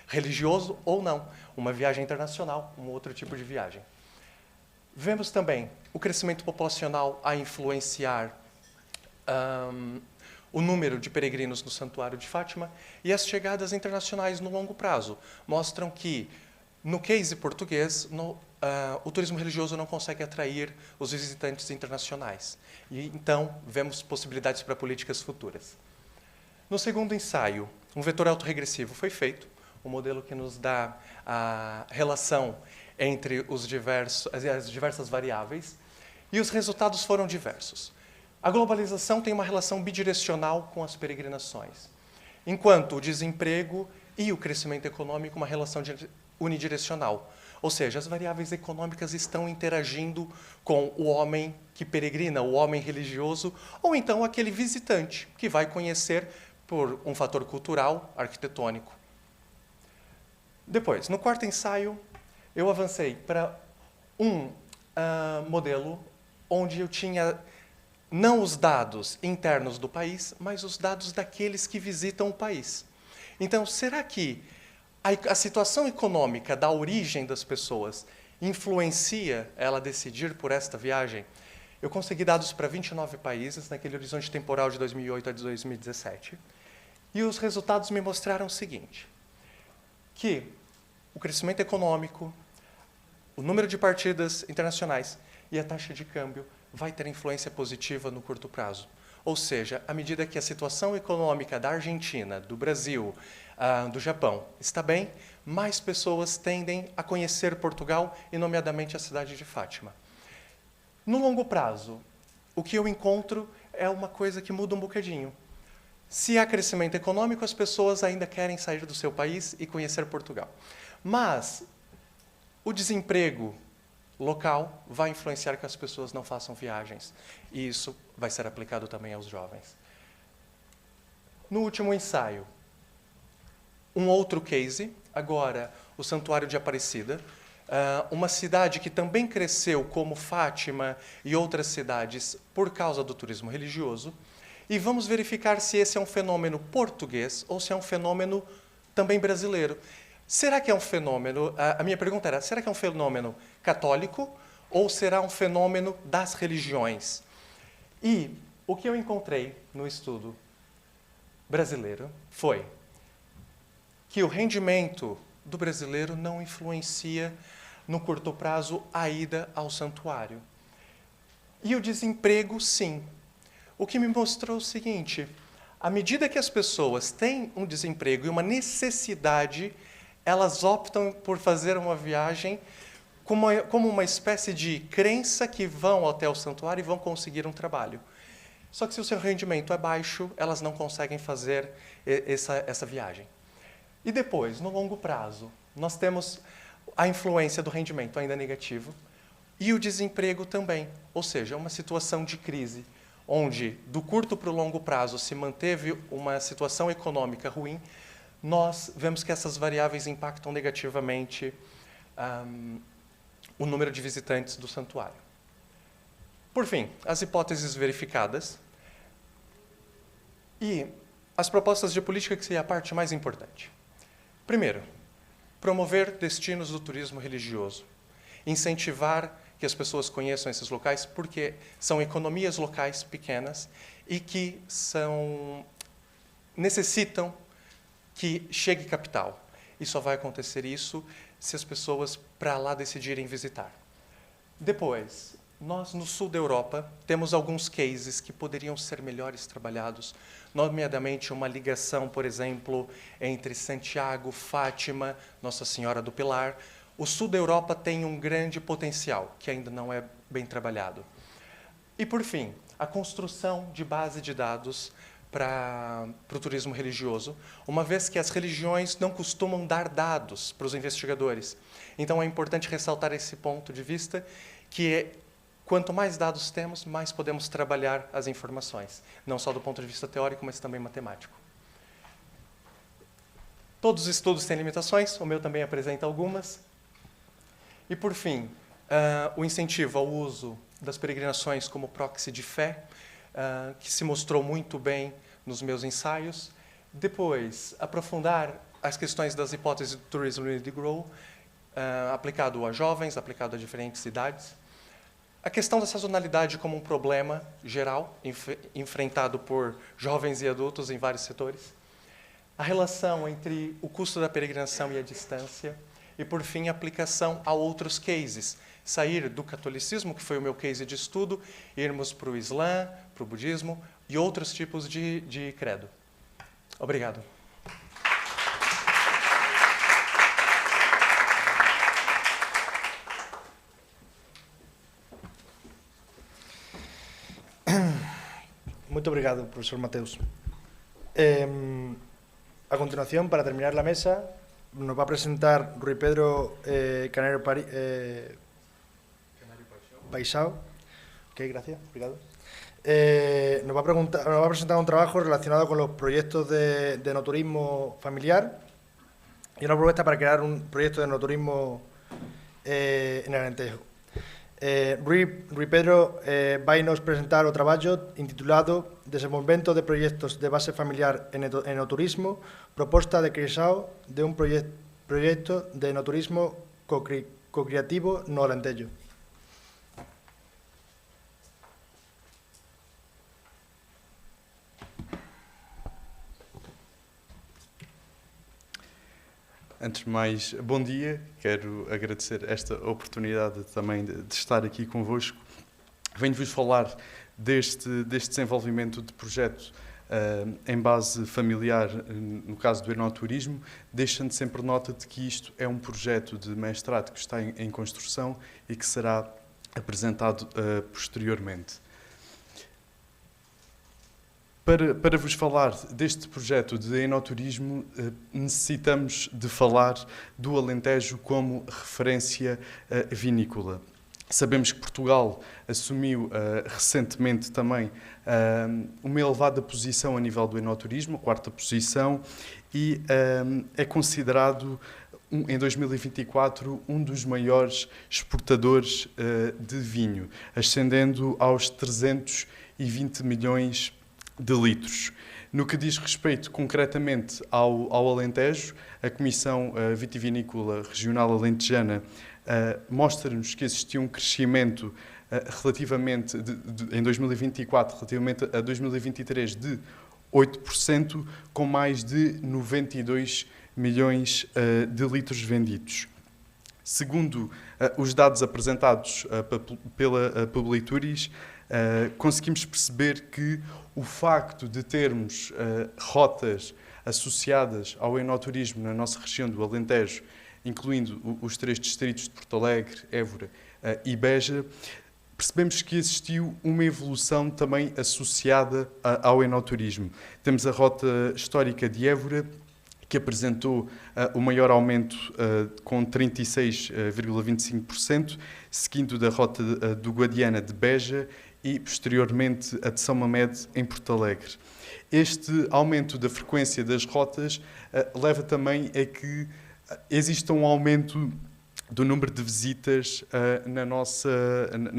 Speaker 5: religioso ou não, uma viagem internacional, um outro tipo de viagem. Vemos também o crescimento populacional a influenciar o número de peregrinos no Santuário de Fátima e as chegadas internacionais no longo prazo mostram que, no case português, o turismo religioso não consegue atrair os visitantes internacionais. E, então, vemos possibilidades para políticas futuras. No segundo ensaio, um vetor autorregressivo foi feito, um modelo que nos dá a relação entre as diversas variáveis, e os resultados foram diversos. A globalização tem uma relação bidirecional com as peregrinações, enquanto o desemprego e o crescimento econômico uma relação unidirecional. Ou seja, as variáveis econômicas estão interagindo com o homem que peregrina, o homem religioso, ou então aquele visitante que vai conhecer por um fator cultural, arquitetônico. Depois, no quarto ensaio, eu avancei para um modelo onde eu tinha não os dados internos do país, mas os dados daqueles que visitam o país. Então, será que a situação econômica da origem das pessoas influencia ela decidir por esta viagem? Eu consegui dados para 29 países, naquele horizonte temporal de 2008 a 2017, e os resultados me mostraram o seguinte, que o crescimento econômico, o número de partidas internacionais e a taxa de câmbio vai ter influência positiva no curto prazo. Ou seja, à medida que a situação econômica da Argentina, do Brasil, do Japão está bem, mais pessoas tendem a conhecer Portugal e, nomeadamente, a cidade de Fátima. No longo prazo, o que eu encontro é uma coisa que muda um bocadinho. Se há crescimento econômico, as pessoas ainda querem sair do seu país e conhecer Portugal. Mas o desemprego local vai influenciar que as pessoas não façam viagens. E isso vai ser aplicado também aos jovens. No último ensaio, um outro case, agora o Santuário de Aparecida, uma cidade que também cresceu como Fátima e outras cidades por causa do turismo religioso. E vamos verificar se esse é um fenômeno português ou se é um fenômeno também brasileiro. Será que é um fenômeno, a minha pergunta era, será que é um fenômeno católico ou será um fenômeno das religiões? E o que eu encontrei no estudo brasileiro foi que o rendimento do brasileiro não influencia no curto prazo a ida ao santuário. E o desemprego, sim. O que me mostrou o seguinte, à medida que as pessoas têm um desemprego e uma necessidade, elas optam por fazer uma viagem como uma espécie de crença que vão até o santuário e vão conseguir um trabalho. Só que se o seu rendimento é baixo, elas não conseguem fazer essa viagem. E depois, no longo prazo, nós temos a influência do rendimento ainda negativo e o desemprego também, ou seja, uma situação de crise, onde do curto para o longo prazo se manteve uma situação econômica ruim, nós vemos que essas variáveis impactam negativamente o número de visitantes do santuário. Por fim, as hipóteses verificadas e as propostas de política, que seria a parte mais importante. Primeiro, promover destinos do turismo religioso, incentivar que as pessoas conheçam esses locais, porque são economias locais pequenas e que necessitam que chegue capital. E só vai acontecer isso se as pessoas para lá decidirem visitar. Depois, nós no sul da Europa temos alguns cases que poderiam ser melhores trabalhados, nomeadamente uma ligação, por exemplo, entre Santiago, Fátima, Nossa Senhora do Pilar. O sul da Europa tem um grande potencial, que ainda não é bem trabalhado. E, por fim, a construção de base de dados para o turismo religioso, uma vez que as religiões não costumam dar dados para os investigadores. Então, é importante ressaltar esse ponto de vista, que quanto mais dados temos, mais podemos trabalhar as informações, não só do ponto de vista teórico, mas também matemático. Todos os estudos têm limitações, o meu também apresenta algumas. E, por fim, o incentivo ao uso das peregrinações como proxy de fé, que se mostrou muito bem nos meus ensaios. Depois, aprofundar as questões das hipóteses do Tourism Ready Grow, aplicado a jovens, aplicado a diferentes idades. A questão da sazonalidade como um problema geral, enfrentado por jovens e adultos em vários setores. A relação entre o custo da peregrinação e a distância. E, por fim, a aplicação a outros cases. Sair do catolicismo, que foi o meu case de estudo, irmos para o Islã, para o budismo e outros tipos de credo. Obrigado.
Speaker 1: Muito obrigado, profesor Mateus. A continuación, para terminar la mesa, nos va a presentar Rui Pedro Canario Paisao. Ok, gracias, obrigado. Nos va a presentar un trabajo relacionado con los proyectos de enoturismo familiar y una propuesta para crear un proyecto de enoturismo en Alentejo. Rui Pedro vai nos presentar o traballo intitulado Desenvolvemento de proxectos de base familiar en enoturismo, proposta de creación de un proxecto de enoturismo co-creativo no Alentejo.
Speaker 6: Antes de mais, bom dia. Quero agradecer esta oportunidade também de estar aqui convosco. Venho-vos falar deste desenvolvimento de projeto em base familiar, no caso do enoturismo, deixando sempre nota de que isto é um projeto de mestrado que está em construção e que será apresentado posteriormente. Para vos falar deste projeto de enoturismo, necessitamos de falar do Alentejo como referência vinícola. Sabemos que Portugal assumiu recentemente também uma elevada posição a nível do enoturismo, a 4ª posição, e é considerado, em 2024, um dos maiores exportadores de vinho, ascendendo aos 320 milhões de litros. No que diz respeito concretamente ao Alentejo, a Comissão Vitivinícola Regional Alentejana mostra-nos que existiu um crescimento relativamente em 2024, relativamente a 2023, de 8%, com mais de 92 milhões de litros vendidos. Segundo os dados apresentados pela Publituris, conseguimos perceber que o facto de termos rotas associadas ao enoturismo na nossa região do Alentejo, incluindo os 3 distritos de Porto Alegre, Évora e Beja, percebemos que existiu uma evolução também associada ao enoturismo. Temos a rota histórica de Évora, que apresentou o maior aumento com 36,25%, seguindo da rota do Guadiana de Beja e, posteriormente, a de São Mamede, em Porto Alegre. Este aumento da frequência das rotas leva também a que exista um aumento do número de visitas na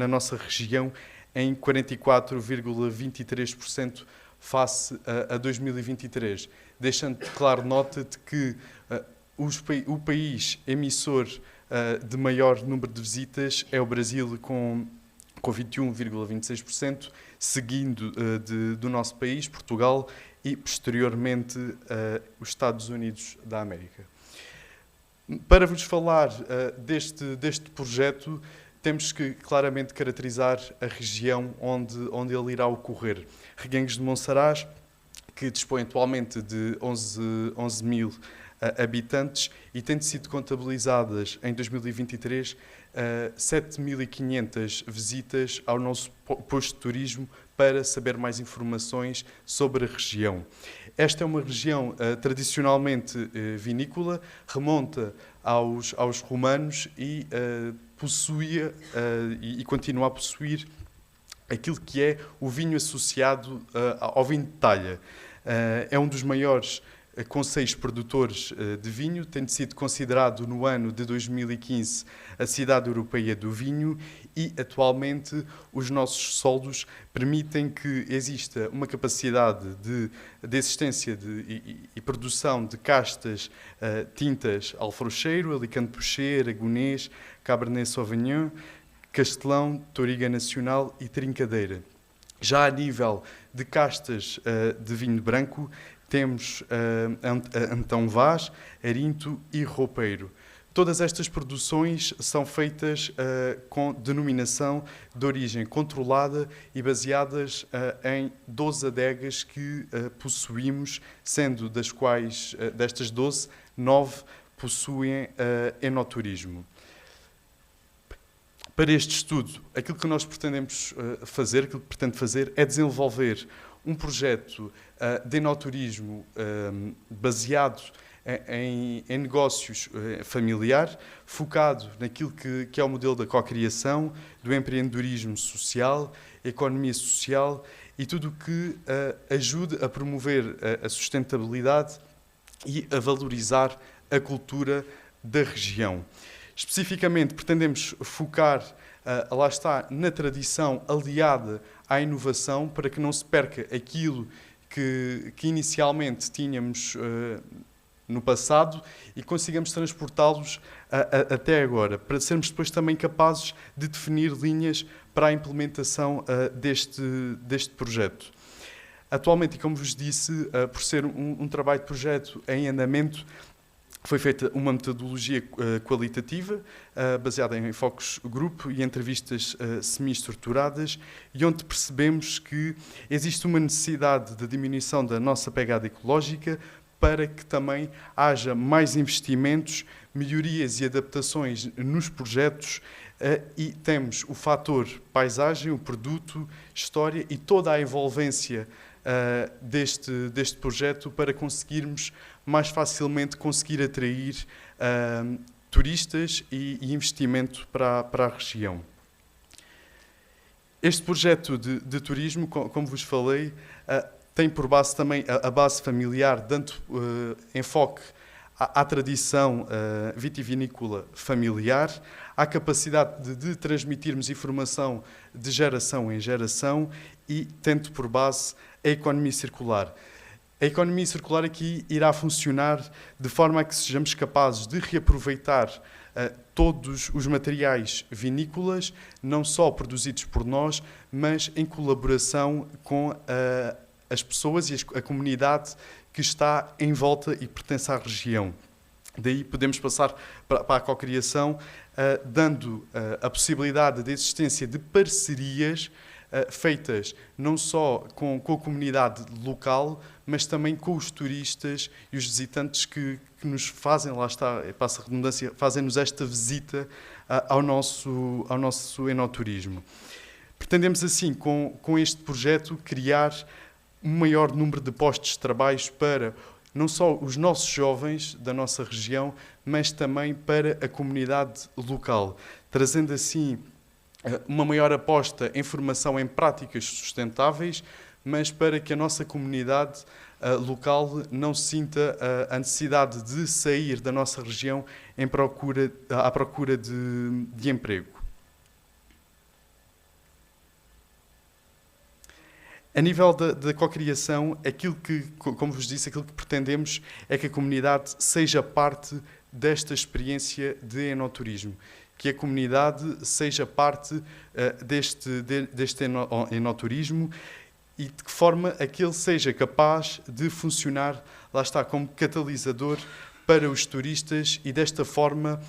Speaker 6: nossa região em 44,23% face a 2023, deixando claro nota de que o país emissor de maior número de visitas é o Brasil, com 21,26%, seguindo do nosso país, Portugal, e posteriormente os Estados Unidos da América. Para vos falar deste projeto, temos que claramente caracterizar a região onde ele irá ocorrer. Reguengos de Monsaraz, que dispõe atualmente de 11 mil habitantes e tendo sido contabilizadas em 2023 7.500 visitas ao nosso posto de turismo para saber mais informações sobre a região. Esta é uma região tradicionalmente vinícola, remonta aos romanos e possuía e continua a possuir aquilo que é o vinho associado ao vinho de talha. É um dos maiores concelhos produtores de vinho, tendo sido considerado no ano de 2015 a cidade europeia do vinho, e atualmente os nossos solos permitem que exista uma capacidade de existência e produção de castas tintas Alfrocheiro, Alicante Boucher, Aragonês, Cabernet Sauvignon, Castelão, Touriga Nacional e Trincadeira. Já a nível de castas de vinho branco, temos Antão Vaz, Arinto e Roupeiro. Todas estas produções são feitas com denominação de origem controlada e baseadas em 12 adegas que possuímos, sendo das quais, destas 12, 9 possuem enoturismo. Para este estudo, aquilo que nós pretendemos fazer, aquilo que pretendo fazer, é desenvolver um projeto de enoturismo baseado em negócios familiar, focado naquilo que é o modelo da cocriação, do empreendedorismo social, economia social e tudo o que ajude a promover a sustentabilidade e a valorizar a cultura da região. Especificamente, pretendemos focar, lá está, na tradição aliada à inovação, para que não se perca aquilo que inicialmente tínhamos no passado e consigamos transportá-los até agora, para sermos depois também capazes de definir linhas para a implementação deste projeto. Atualmente, e como vos disse, por ser um trabalho de projeto em andamento, foi feita uma metodologia qualitativa, baseada em focus group e entrevistas semi-estruturadas, e onde percebemos que existe uma necessidade de diminuição da nossa pegada ecológica, para que também haja mais investimentos, melhorias e adaptações nos projetos, e temos o fator paisagem, o produto, história e toda a envolvência deste projeto, para conseguirmos mais facilmente atrair turistas e investimento para a região. Este projeto de turismo, como vos falei, tem por base também a base familiar, dando enfoque à tradição vitivinícola familiar, à capacidade de transmitirmos informação de geração em geração e tendo por base a economia circular. A economia circular aqui irá funcionar de forma a que sejamos capazes de reaproveitar todos os materiais vinícolas, não só produzidos por nós, mas em colaboração com as pessoas e a comunidade que está em volta e pertence à região. Daí podemos passar para a cocriação, dando a possibilidade de existência de parcerias feitas não só com a comunidade local, mas também com os turistas e os visitantes que nos fazem, lá está, passa a redundância, fazem-nos esta visita ao nosso enoturismo. Pretendemos assim, com este projeto, criar um maior número de postos de trabalho para não só os nossos jovens da nossa região, mas também para a comunidade local, trazendo assim uma maior aposta em formação em práticas sustentáveis, mas para que a nossa comunidade local não sinta a necessidade de sair da nossa região à procura de emprego. A nível da cocriação, aquilo que, como vos disse, aquilo que pretendemos é que a comunidade seja parte desta experiência de enoturismo, que a comunidade seja parte deste enoturismo e de que forma a que ele seja capaz de funcionar, lá está, como catalisador para os turistas e desta forma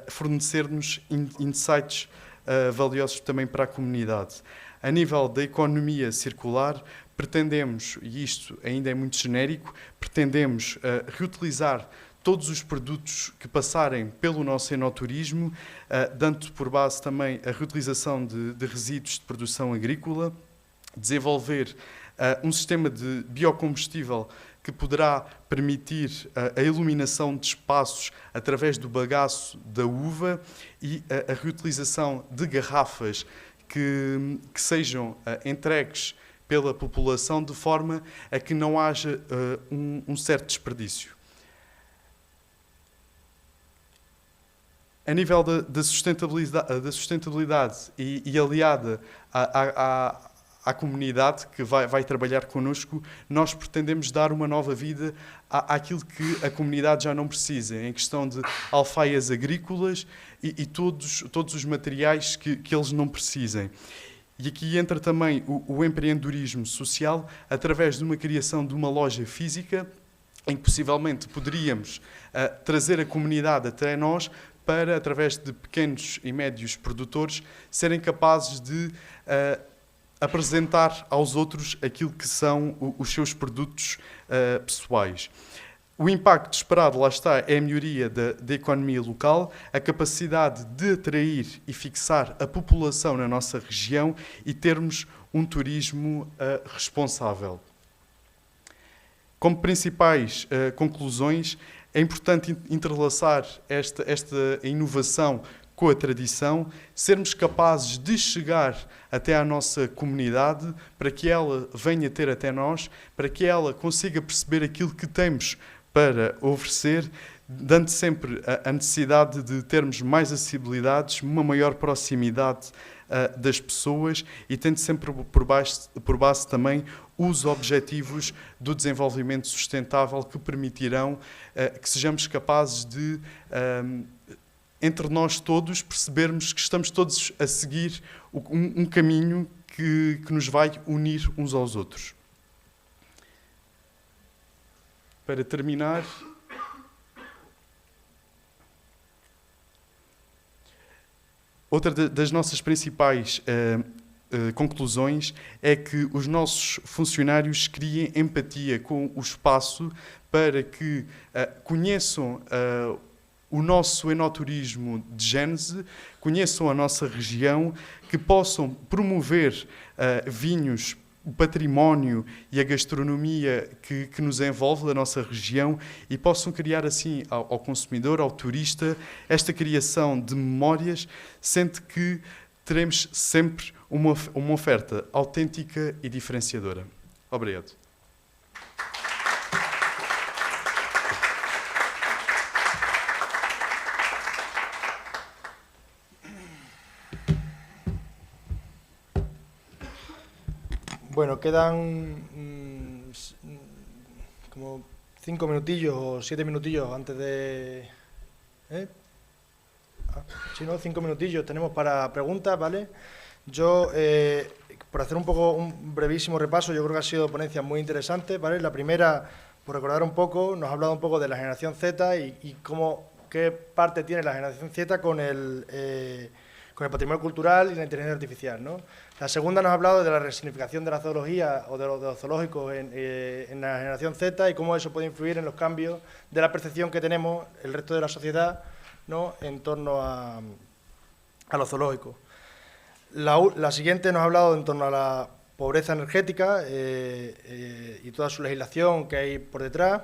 Speaker 6: fornecer-nos insights valiosos também para a comunidade. A nível da economia circular, pretendemos, e isto ainda é muito genérico, pretendemos reutilizar todos os produtos que passarem pelo nosso enoturismo, dando por base também a reutilização de resíduos de produção agrícola, desenvolver um sistema de biocombustível que poderá permitir a iluminação de espaços através do bagaço da uva e a reutilização de garrafas que sejam entregues pela população de forma a que não haja um certo desperdício. A nível da sustentabilidade e aliada à comunidade que vai trabalhar connosco, nós pretendemos dar uma nova vida àquilo que a comunidade já não precisa, em questão de alfaias agrícolas e todos os materiais que eles não precisem. E aqui entra também o empreendedorismo social, através de uma criação de uma loja física, em que possivelmente poderíamos trazer a comunidade até nós, para, através de pequenos e médios produtores, serem capazes de apresentar aos outros aquilo que são os seus produtos pessoais. O impacto esperado, lá está, é a melhoria da economia local, a capacidade de atrair e fixar a população na nossa região e termos um turismo responsável. Como principais conclusões, é importante entrelaçar esta inovação com a tradição, sermos capazes de chegar até à nossa comunidade para que ela venha ter até nós, para que ela consiga perceber aquilo que temos para oferecer, dando sempre a necessidade de termos mais acessibilidades, uma maior proximidade das pessoas e tendo sempre por base também os objetivos do desenvolvimento sustentável que permitirão que sejamos capazes de, entre nós todos, percebermos que estamos todos a seguir um caminho que nos vai unir uns aos outros. Para terminar, outra das nossas principais conclusões é que os nossos funcionários criem empatia com o espaço para que conheçam o nosso enoturismo de gênese, conheçam a nossa região, que possam promover vinhos, o património e a gastronomia que nos envolve da nossa região e possam criar assim ao consumidor, ao turista, esta criação de memórias, sendo que teremos sempre uma oferta autêntica e diferenciadora. Obrigado.
Speaker 1: Bueno, quedan como 5 minutillos o 7 minutillos antes de... Si no, 5 minutillos tenemos para preguntas, ¿vale? Yo, por hacer un brevísimo repaso, yo creo que ha sido ponencias muy interesantes, ¿vale? La primera, por recordar un poco, nos ha hablado un poco de la generación Z y qué parte tiene la generación Z con el patrimonio cultural y la inteligencia artificial, ¿no? La segunda nos ha hablado de la resignificación de la zoología o de los zoológicos en la generación Z y cómo eso puede influir en los cambios de la percepción que tenemos el resto de la sociedad, ¿no?, en torno a los zoológicos. La siguiente nos ha hablado en torno a la pobreza energética y toda su legislación que hay por detrás.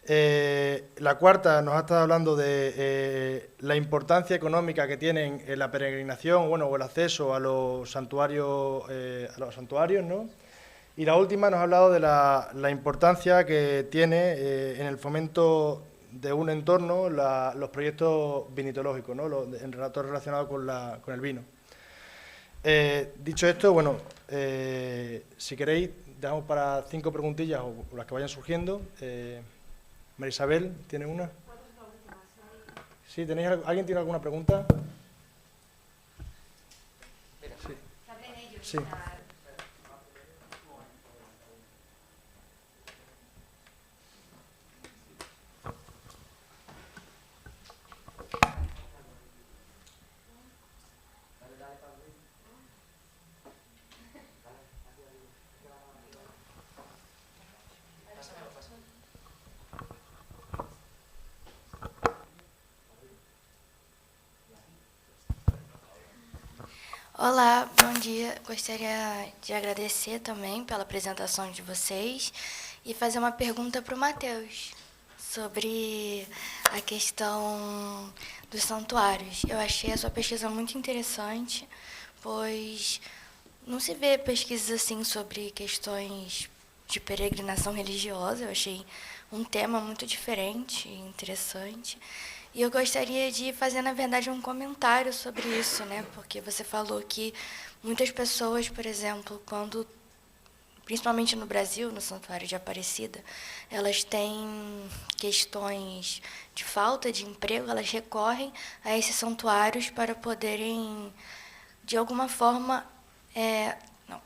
Speaker 1: La cuarta nos ha estado hablando de la importancia económica que tienen la peregrinación, bueno, o el acceso a los santuarios, ¿no? Y la última nos ha hablado de la importancia que tiene en el fomento de un entorno los proyectos vinitológicos, ¿no?, todo relacionado con el vino. Dicho esto, bueno, si queréis, damos para 5 preguntillas o las que vayan surgiendo. María Isabel, ¿tiene una? Sí, ¿alguien tiene alguna pregunta? Sí. Sí.
Speaker 7: Olá, bom dia. Gostaria de agradecer também pela apresentação de vocês e fazer uma pergunta para o Matheus sobre a questão dos santuários. Eu achei a sua pesquisa muito interessante, pois não se vê pesquisas assim sobre questões de peregrinação religiosa. Eu achei um tema muito diferente e interessante. E eu gostaria de fazer, na verdade, um comentário sobre isso, né? Porque você falou que muitas pessoas, por exemplo, principalmente no Brasil, no Santuário de Aparecida, elas têm questões de falta de emprego, elas recorrem a esses santuários para poderem, de alguma forma,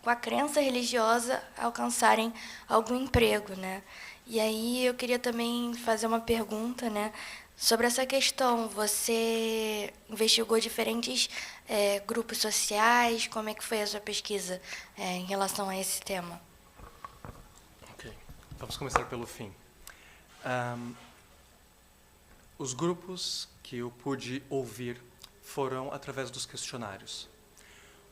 Speaker 7: com a crença religiosa, alcançarem algum emprego, né? E aí eu queria também fazer uma pergunta, né? Sobre essa questão, você investigou diferentes grupos sociais? Como é que foi a sua pesquisa em relação a esse tema?
Speaker 5: Ok, vamos começar pelo fim. Os grupos que eu pude ouvir foram através dos questionários.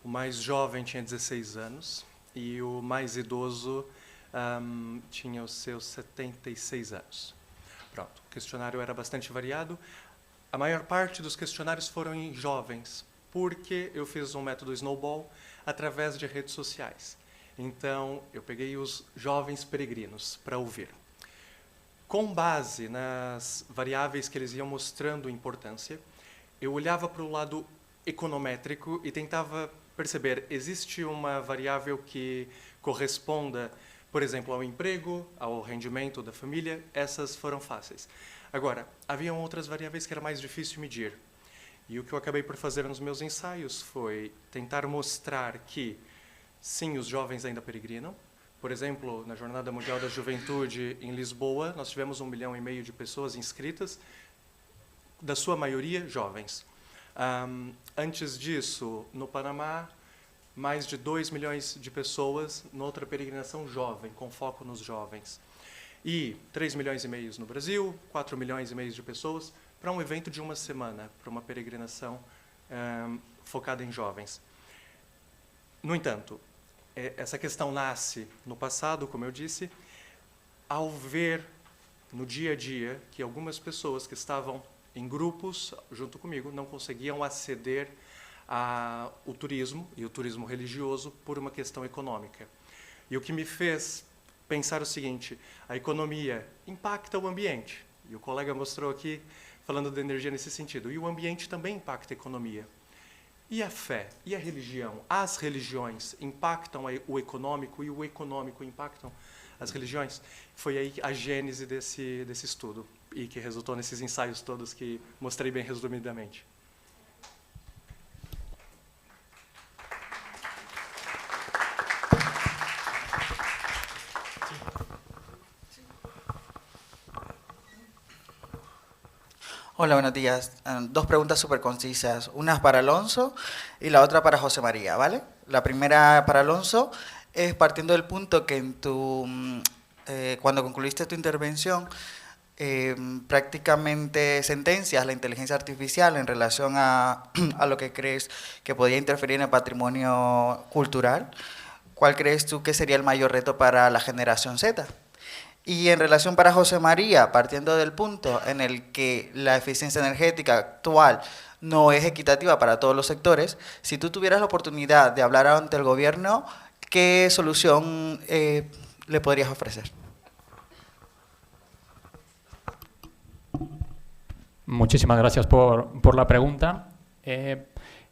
Speaker 5: O mais jovem tinha 16 anos e o mais idoso tinha os seus 76 anos. Pronto, o questionário era bastante variado. A maior parte dos questionários foram em jovens, porque eu fiz um método Snowball através de redes sociais. Então, eu peguei os jovens peregrinos para ouvir. Com base nas variáveis que eles iam mostrando importância, eu olhava para o lado econométrico e tentava perceber, existe uma variável que corresponda, por exemplo, ao emprego, ao rendimento da família? Essas foram fáceis. Agora, haviam outras variáveis que era mais difícil medir. E o que eu acabei por fazer nos meus ensaios foi tentar mostrar que, sim, os jovens ainda peregrinam. Por exemplo, na Jornada Mundial da Juventude em Lisboa, nós tivemos 1,5 milhão de pessoas inscritas, da sua maioria jovens. Antes disso, no Panamá, mais de 2 milhões de pessoas noutra peregrinação jovem, com foco nos jovens. E 3,5 milhões no Brasil, 4,5 milhões de pessoas, para um evento de uma semana, para uma peregrinação focada em jovens. No entanto, essa questão nasce no passado, como eu disse, ao ver no dia a dia que algumas pessoas que estavam em grupos, junto comigo, não conseguiam aceder ao turismo, e o turismo religioso, por uma questão econômica. E o que me fez pensar o seguinte, a economia impacta o ambiente, e o colega mostrou aqui, falando da energia nesse sentido, e o ambiente também impacta a economia. E a fé, e a religião? As religiões impactam o econômico, e o econômico impactam as religiões? Foi aí a gênese desse estudo, e que resultou nesses ensaios todos que mostrei bem resumidamente.
Speaker 8: Hola, buenos días. Dos preguntas súper concisas. Una para Alonso y la otra para José María, ¿vale? La primera para Alonso es partiendo del punto que cuando concluiste tu intervención, prácticamente sentencias la inteligencia artificial en relación a lo que crees que podía interferir en el patrimonio cultural. ¿Cuál crees tú que sería el mayor reto para la generación Z? Y en relación para José María, partiendo del punto en el que la eficiencia energética actual no es equitativa para todos los sectores, si tú tuvieras la oportunidad de hablar ante el gobierno, ¿qué solución le podrías ofrecer?
Speaker 2: Muchísimas gracias por la pregunta. En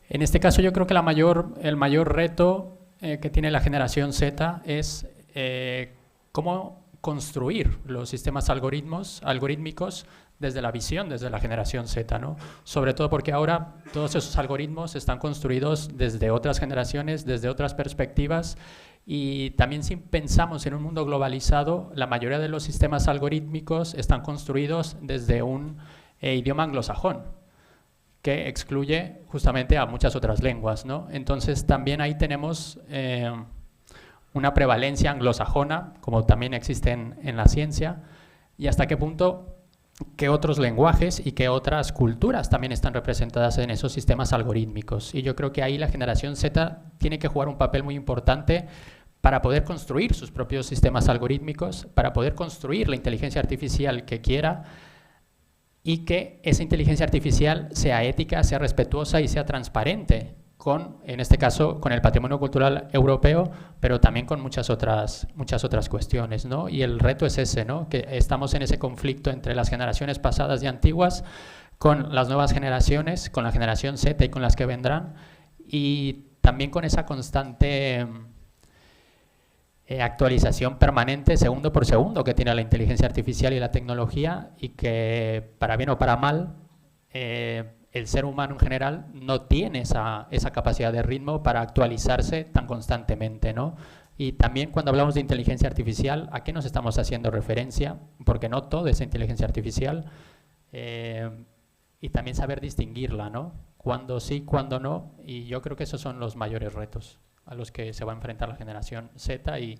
Speaker 2: este caso yo creo que el mayor reto que tiene la generación Z es cómo construir los sistemas algorítmicos desde la visión, desde la generación Z, ¿no? Sobre todo porque ahora todos esos algoritmos están construidos desde otras generaciones, desde otras perspectivas, y también si pensamos en un mundo globalizado, la mayoría de los sistemas algorítmicos están construidos desde un idioma anglosajón, que excluye justamente a muchas otras lenguas, ¿no? Entonces también ahí tenemos una prevalencia anglosajona, como también existe en la ciencia, y hasta qué punto qué otros lenguajes y qué otras culturas también están representadas en esos sistemas algorítmicos. Y yo creo que ahí la generación Z tiene que jugar un papel muy importante para poder construir sus propios sistemas algorítmicos, para poder construir la inteligencia artificial que quiera, y que esa inteligencia artificial sea ética, sea respetuosa y sea transparente en este caso, con el patrimonio cultural europeo, pero también con muchas otras cuestiones, ¿no? Y el reto es ese, ¿no? Que estamos en ese conflicto entre las generaciones pasadas y antiguas, con las nuevas generaciones, con la generación Z y con las que vendrán, y también con esa constante actualización permanente, segundo por segundo, que tiene la inteligencia artificial y la tecnología, y que, para bien o para mal, el ser humano en general no tiene esa capacidad de ritmo para actualizarse tan constantemente, ¿no? Y también cuando hablamos de inteligencia artificial, ¿a qué nos estamos haciendo referencia? Porque no todo es inteligencia artificial, y también saber distinguirla, ¿no? Cuándo sí, cuándo no, y yo creo que esos son los mayores retos a los que se va a enfrentar la generación Z, y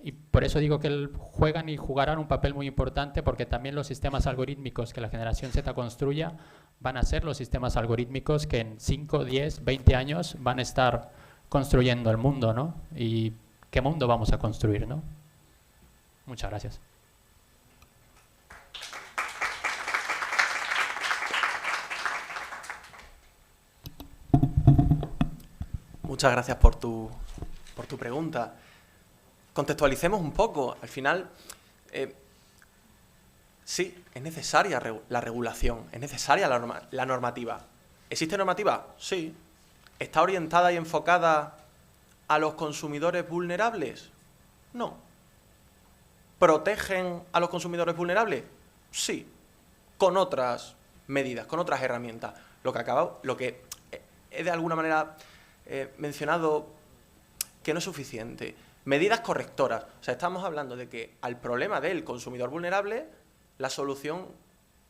Speaker 2: Y por eso digo que juegan y jugarán un papel muy importante, porque también los sistemas algorítmicos que la generación Z construya van a ser los sistemas algorítmicos que en 5, 10, 20 años van a estar construyendo el mundo, ¿no? Y qué mundo vamos a construir, ¿no? Muchas gracias.
Speaker 4: Muchas gracias por tu pregunta. Contextualicemos un poco. Al final, sí, es necesaria la regulación, es necesaria la normativa. ¿Existe normativa? Sí. ¿Está orientada y enfocada a los consumidores vulnerables? No. ¿Protegen a los consumidores vulnerables? Sí. Con otras medidas, con otras herramientas. Lo que he de alguna manera mencionado que no es suficiente. Medidas correctoras. O sea, estamos hablando de que al problema del consumidor vulnerable, la solución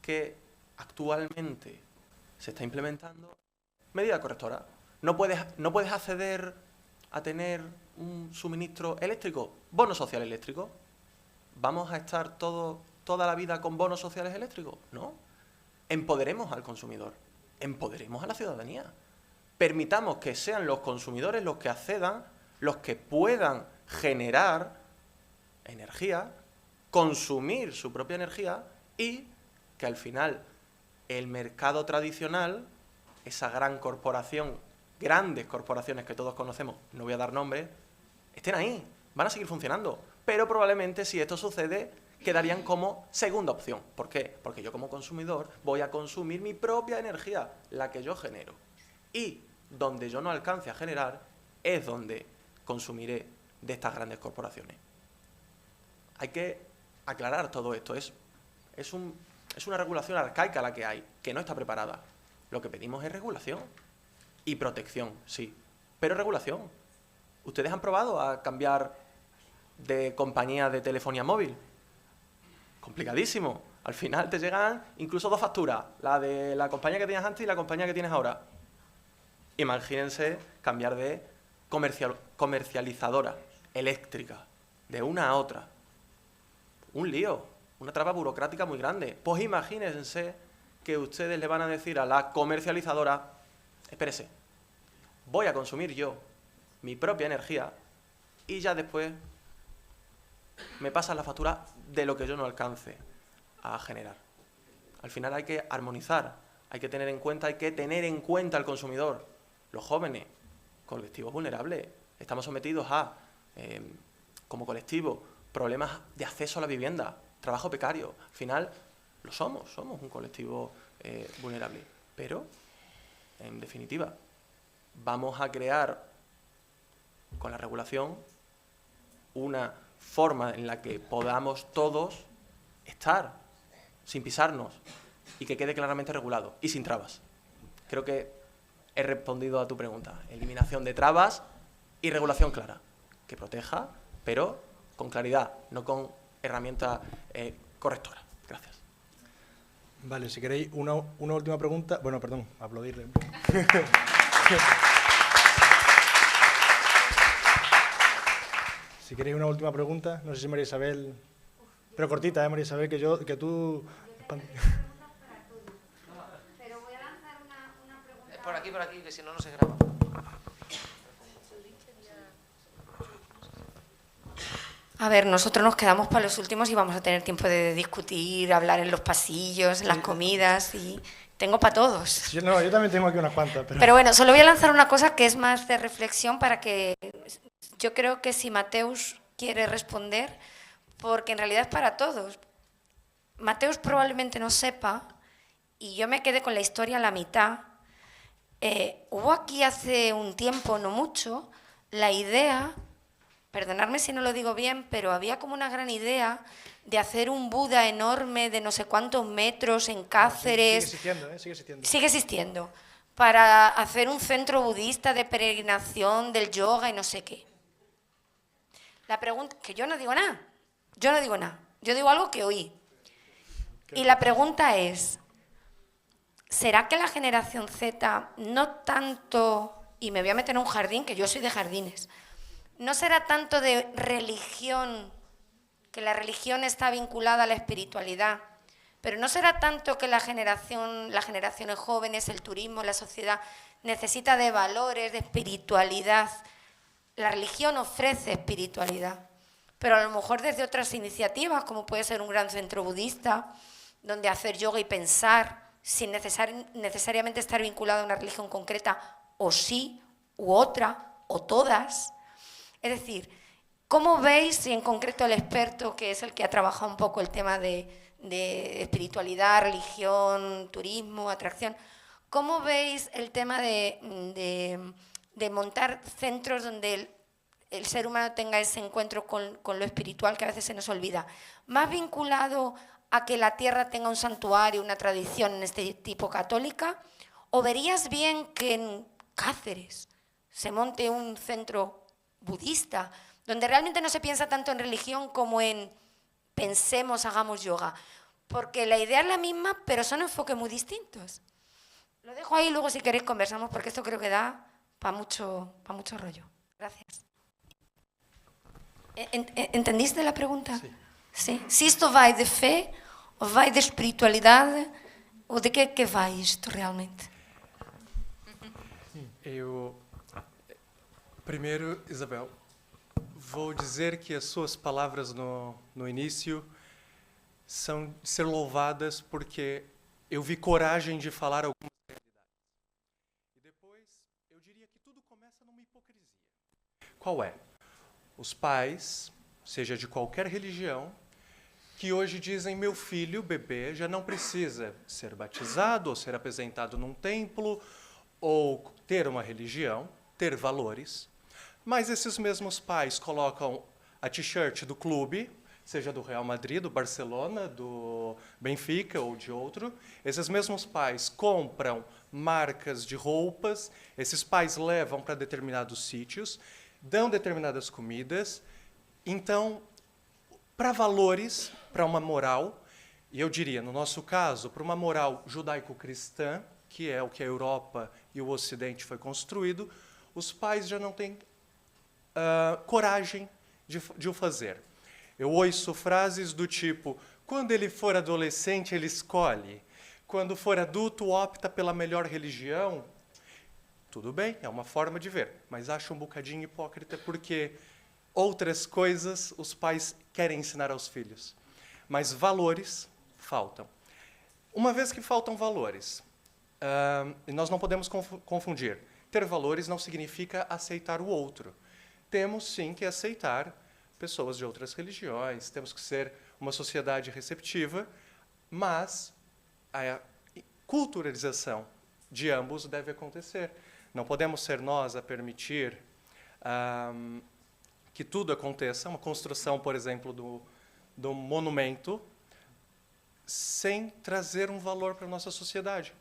Speaker 4: que actualmente se está implementando, medida correctora. ¿No puedes acceder a tener un suministro eléctrico? Bono social eléctrico. ¿Vamos a estar toda la vida con bonos sociales eléctricos? No. Empoderemos al consumidor. Empoderemos a la ciudadanía. Permitamos que sean los consumidores los que accedan, los que puedan generar energía, consumir su propia energía y que al final el mercado tradicional, esa gran corporación, grandes corporaciones que todos conocemos, no voy a dar nombres, estén ahí, van a seguir funcionando. Pero probablemente si esto sucede, quedarían como segunda opción. ¿Por qué? Porque yo como consumidor voy a consumir mi propia energía, la que yo genero. Y donde yo no alcance a generar es donde consumiré de estas grandes corporaciones. Hay que aclarar todo esto. Es una regulación arcaica la que hay, que no está preparada. Lo que pedimos es regulación y protección, sí, pero regulación. ¿Ustedes han probado a cambiar de compañía de telefonía móvil? Complicadísimo. Al final te llegan incluso 2 facturas, la de la compañía que tenías antes y la compañía que tienes ahora. Imagínense cambiar de comercializadora eléctrica, de una a otra. Un lío, una traba burocrática muy grande. Pues imagínense que ustedes le van a decir a la comercializadora, espérese, voy a consumir yo mi propia energía y ya después me pasan la factura de lo que yo no alcance a generar. Al final hay que armonizar, hay que tener en cuenta al consumidor. Los jóvenes, colectivos vulnerables, estamos sometidos a, como colectivo, problemas de acceso a la vivienda, trabajo precario. Al final somos un colectivo vulnerable. Pero, en definitiva, vamos a crear con la regulación una forma en la que podamos todos estar sin pisarnos y que quede claramente regulado y sin trabas. Creo que he respondido a tu pregunta. Eliminación de trabas y regulación clara, que proteja, pero con claridad, no con herramienta correctora. Gracias.
Speaker 1: Vale, si queréis una última pregunta. Bueno, perdón, aplaudirle. Si queréis una última pregunta, no sé si María Isabel... Pero cortita, María Isabel, que tú...
Speaker 9: Pero voy a lanzar una pregunta... Por aquí, que si no, no se graba. A ver, nosotros nos quedamos para los últimos y vamos a tener tiempo de discutir, hablar en los pasillos, en las comidas y... Tengo para todos.
Speaker 1: Yo también tengo aquí unas cuantas.
Speaker 9: Pero bueno, solo voy a lanzar una cosa que es más de reflexión para que... Yo creo que si Mateus quiere responder, porque en realidad es para todos. Mateus probablemente no sepa, y yo me quedé con la historia a la mitad. Hubo aquí hace un tiempo, no mucho, la idea, perdonadme si no lo digo bien, pero había como una gran idea de hacer un Buda enorme de no sé cuántos metros en Cáceres.
Speaker 1: Sigue existiendo, sigue existiendo.
Speaker 9: Sigue existiendo. Para hacer un centro budista de peregrinación del yoga y no sé qué. La pregunta, que yo no digo nada, yo digo algo que oí. Y la pregunta es, ¿será que la generación Z no tanto, y me voy a meter en un jardín, que yo soy de jardines, no será tanto de religión, que la religión está vinculada a la espiritualidad, pero no será tanto que las generaciones jóvenes, el turismo, la sociedad necesita de valores, de espiritualidad. La religión ofrece espiritualidad, pero a lo mejor desde otras iniciativas, como puede ser un gran centro budista, donde hacer yoga y pensar, sin necesariamente estar vinculado a una religión concreta, o sí, u otra, o todas. Es decir, ¿cómo veis, y en concreto el experto, que es el que ha trabajado un poco el tema de espiritualidad, religión, turismo, atracción, cómo veis el tema de montar centros donde el ser humano tenga ese encuentro con lo espiritual que a veces se nos olvida? ¿Más vinculado a que la tierra tenga un santuario, una tradición en este tipo católica? ¿O verías bien que en Cáceres se monte un centro budista, donde realmente no se piensa tanto en religión como en pensemos, hagamos yoga? Porque la idea es la misma, pero son enfoques muy distintos. Lo dejo ahí, luego si queréis conversamos, porque esto creo que da para mucho rollo. Gracias. ¿Entendiste la pregunta?
Speaker 4: Sí.
Speaker 9: Sí. Si isto vai de fé, ou vai de espiritualidade, ou de que vai isto realmente?
Speaker 5: Primeiro, Isabel, vou dizer que as suas palavras no início são de ser louvadas, porque eu vi coragem de falar algumas realidades. E depois, eu diria que tudo começa numa hipocrisia. Qual é? Os pais, seja de qualquer religião, que hoje dizem: meu filho, bebê, já não precisa ser batizado ou ser apresentado num templo ou ter uma religião, ter valores. Mas esses mesmos pais colocam a t-shirt do clube, seja do Real Madrid, do Barcelona, do Benfica ou de outro. Esses mesmos pais compram marcas de roupas, esses pais levam para determinados sítios, dão determinadas comidas. Então, para valores, para uma moral, e eu diria, no nosso caso, para uma moral judaico-cristã, que é o que a Europa e o Ocidente foi construído, os pais já não têm coragem de o fazer. Eu ouço frases do tipo: quando ele for adolescente, ele escolhe. Quando for adulto, opta pela melhor religião. Tudo bem, é uma forma de ver, mas acho um bocadinho hipócrita, porque outras coisas os pais querem ensinar aos filhos. Mas valores faltam. Uma vez que faltam valores, e nós não podemos confundir. Ter valores não significa aceitar o outro. Temos, sim, que aceitar pessoas de outras religiões, temos que ser uma sociedade receptiva, mas a culturalização de ambos deve acontecer. Não podemos ser nós a permitir que tudo aconteça, uma construção, por exemplo, do monumento, sem trazer um valor para a nossa sociedade.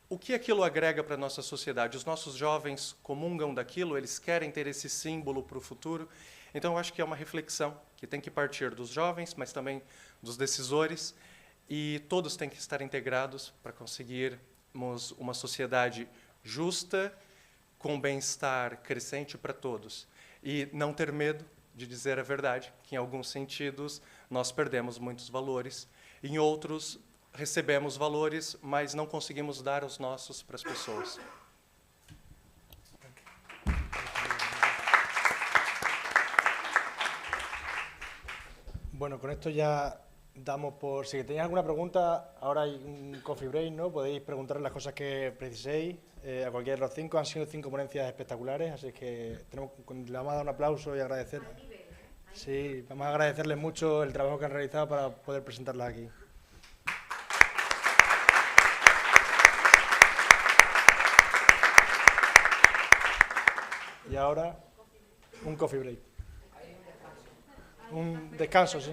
Speaker 5: O que aquilo agrega para a nossa sociedade? Os nossos jovens comungam daquilo, eles querem ter esse símbolo para o futuro. Então, eu acho que é uma reflexão que tem que partir dos jovens, mas também dos decisores, e todos têm que estar integrados para conseguirmos uma sociedade justa, com bem-estar crescente para todos. E não ter medo de dizer a verdade, que em alguns sentidos nós perdemos muitos valores, em outros recebemos valores, mas não conseguimos dar os nossos para as pessoas.
Speaker 1: Bueno, con esto ya damos por... Si tenéis alguna pregunta, ahora hay un coffee break, ¿no? Podéis preguntar las cosas que preciséis a cualquiera de los 5. Han sido 5 ponencias espectaculares, así que le vamos a dar un aplauso y agradecer. Sí, vamos a agradecerles mucho el trabajo que han realizado para poder presentarlas aquí. Y ahora un coffee break. Un descanso, sí.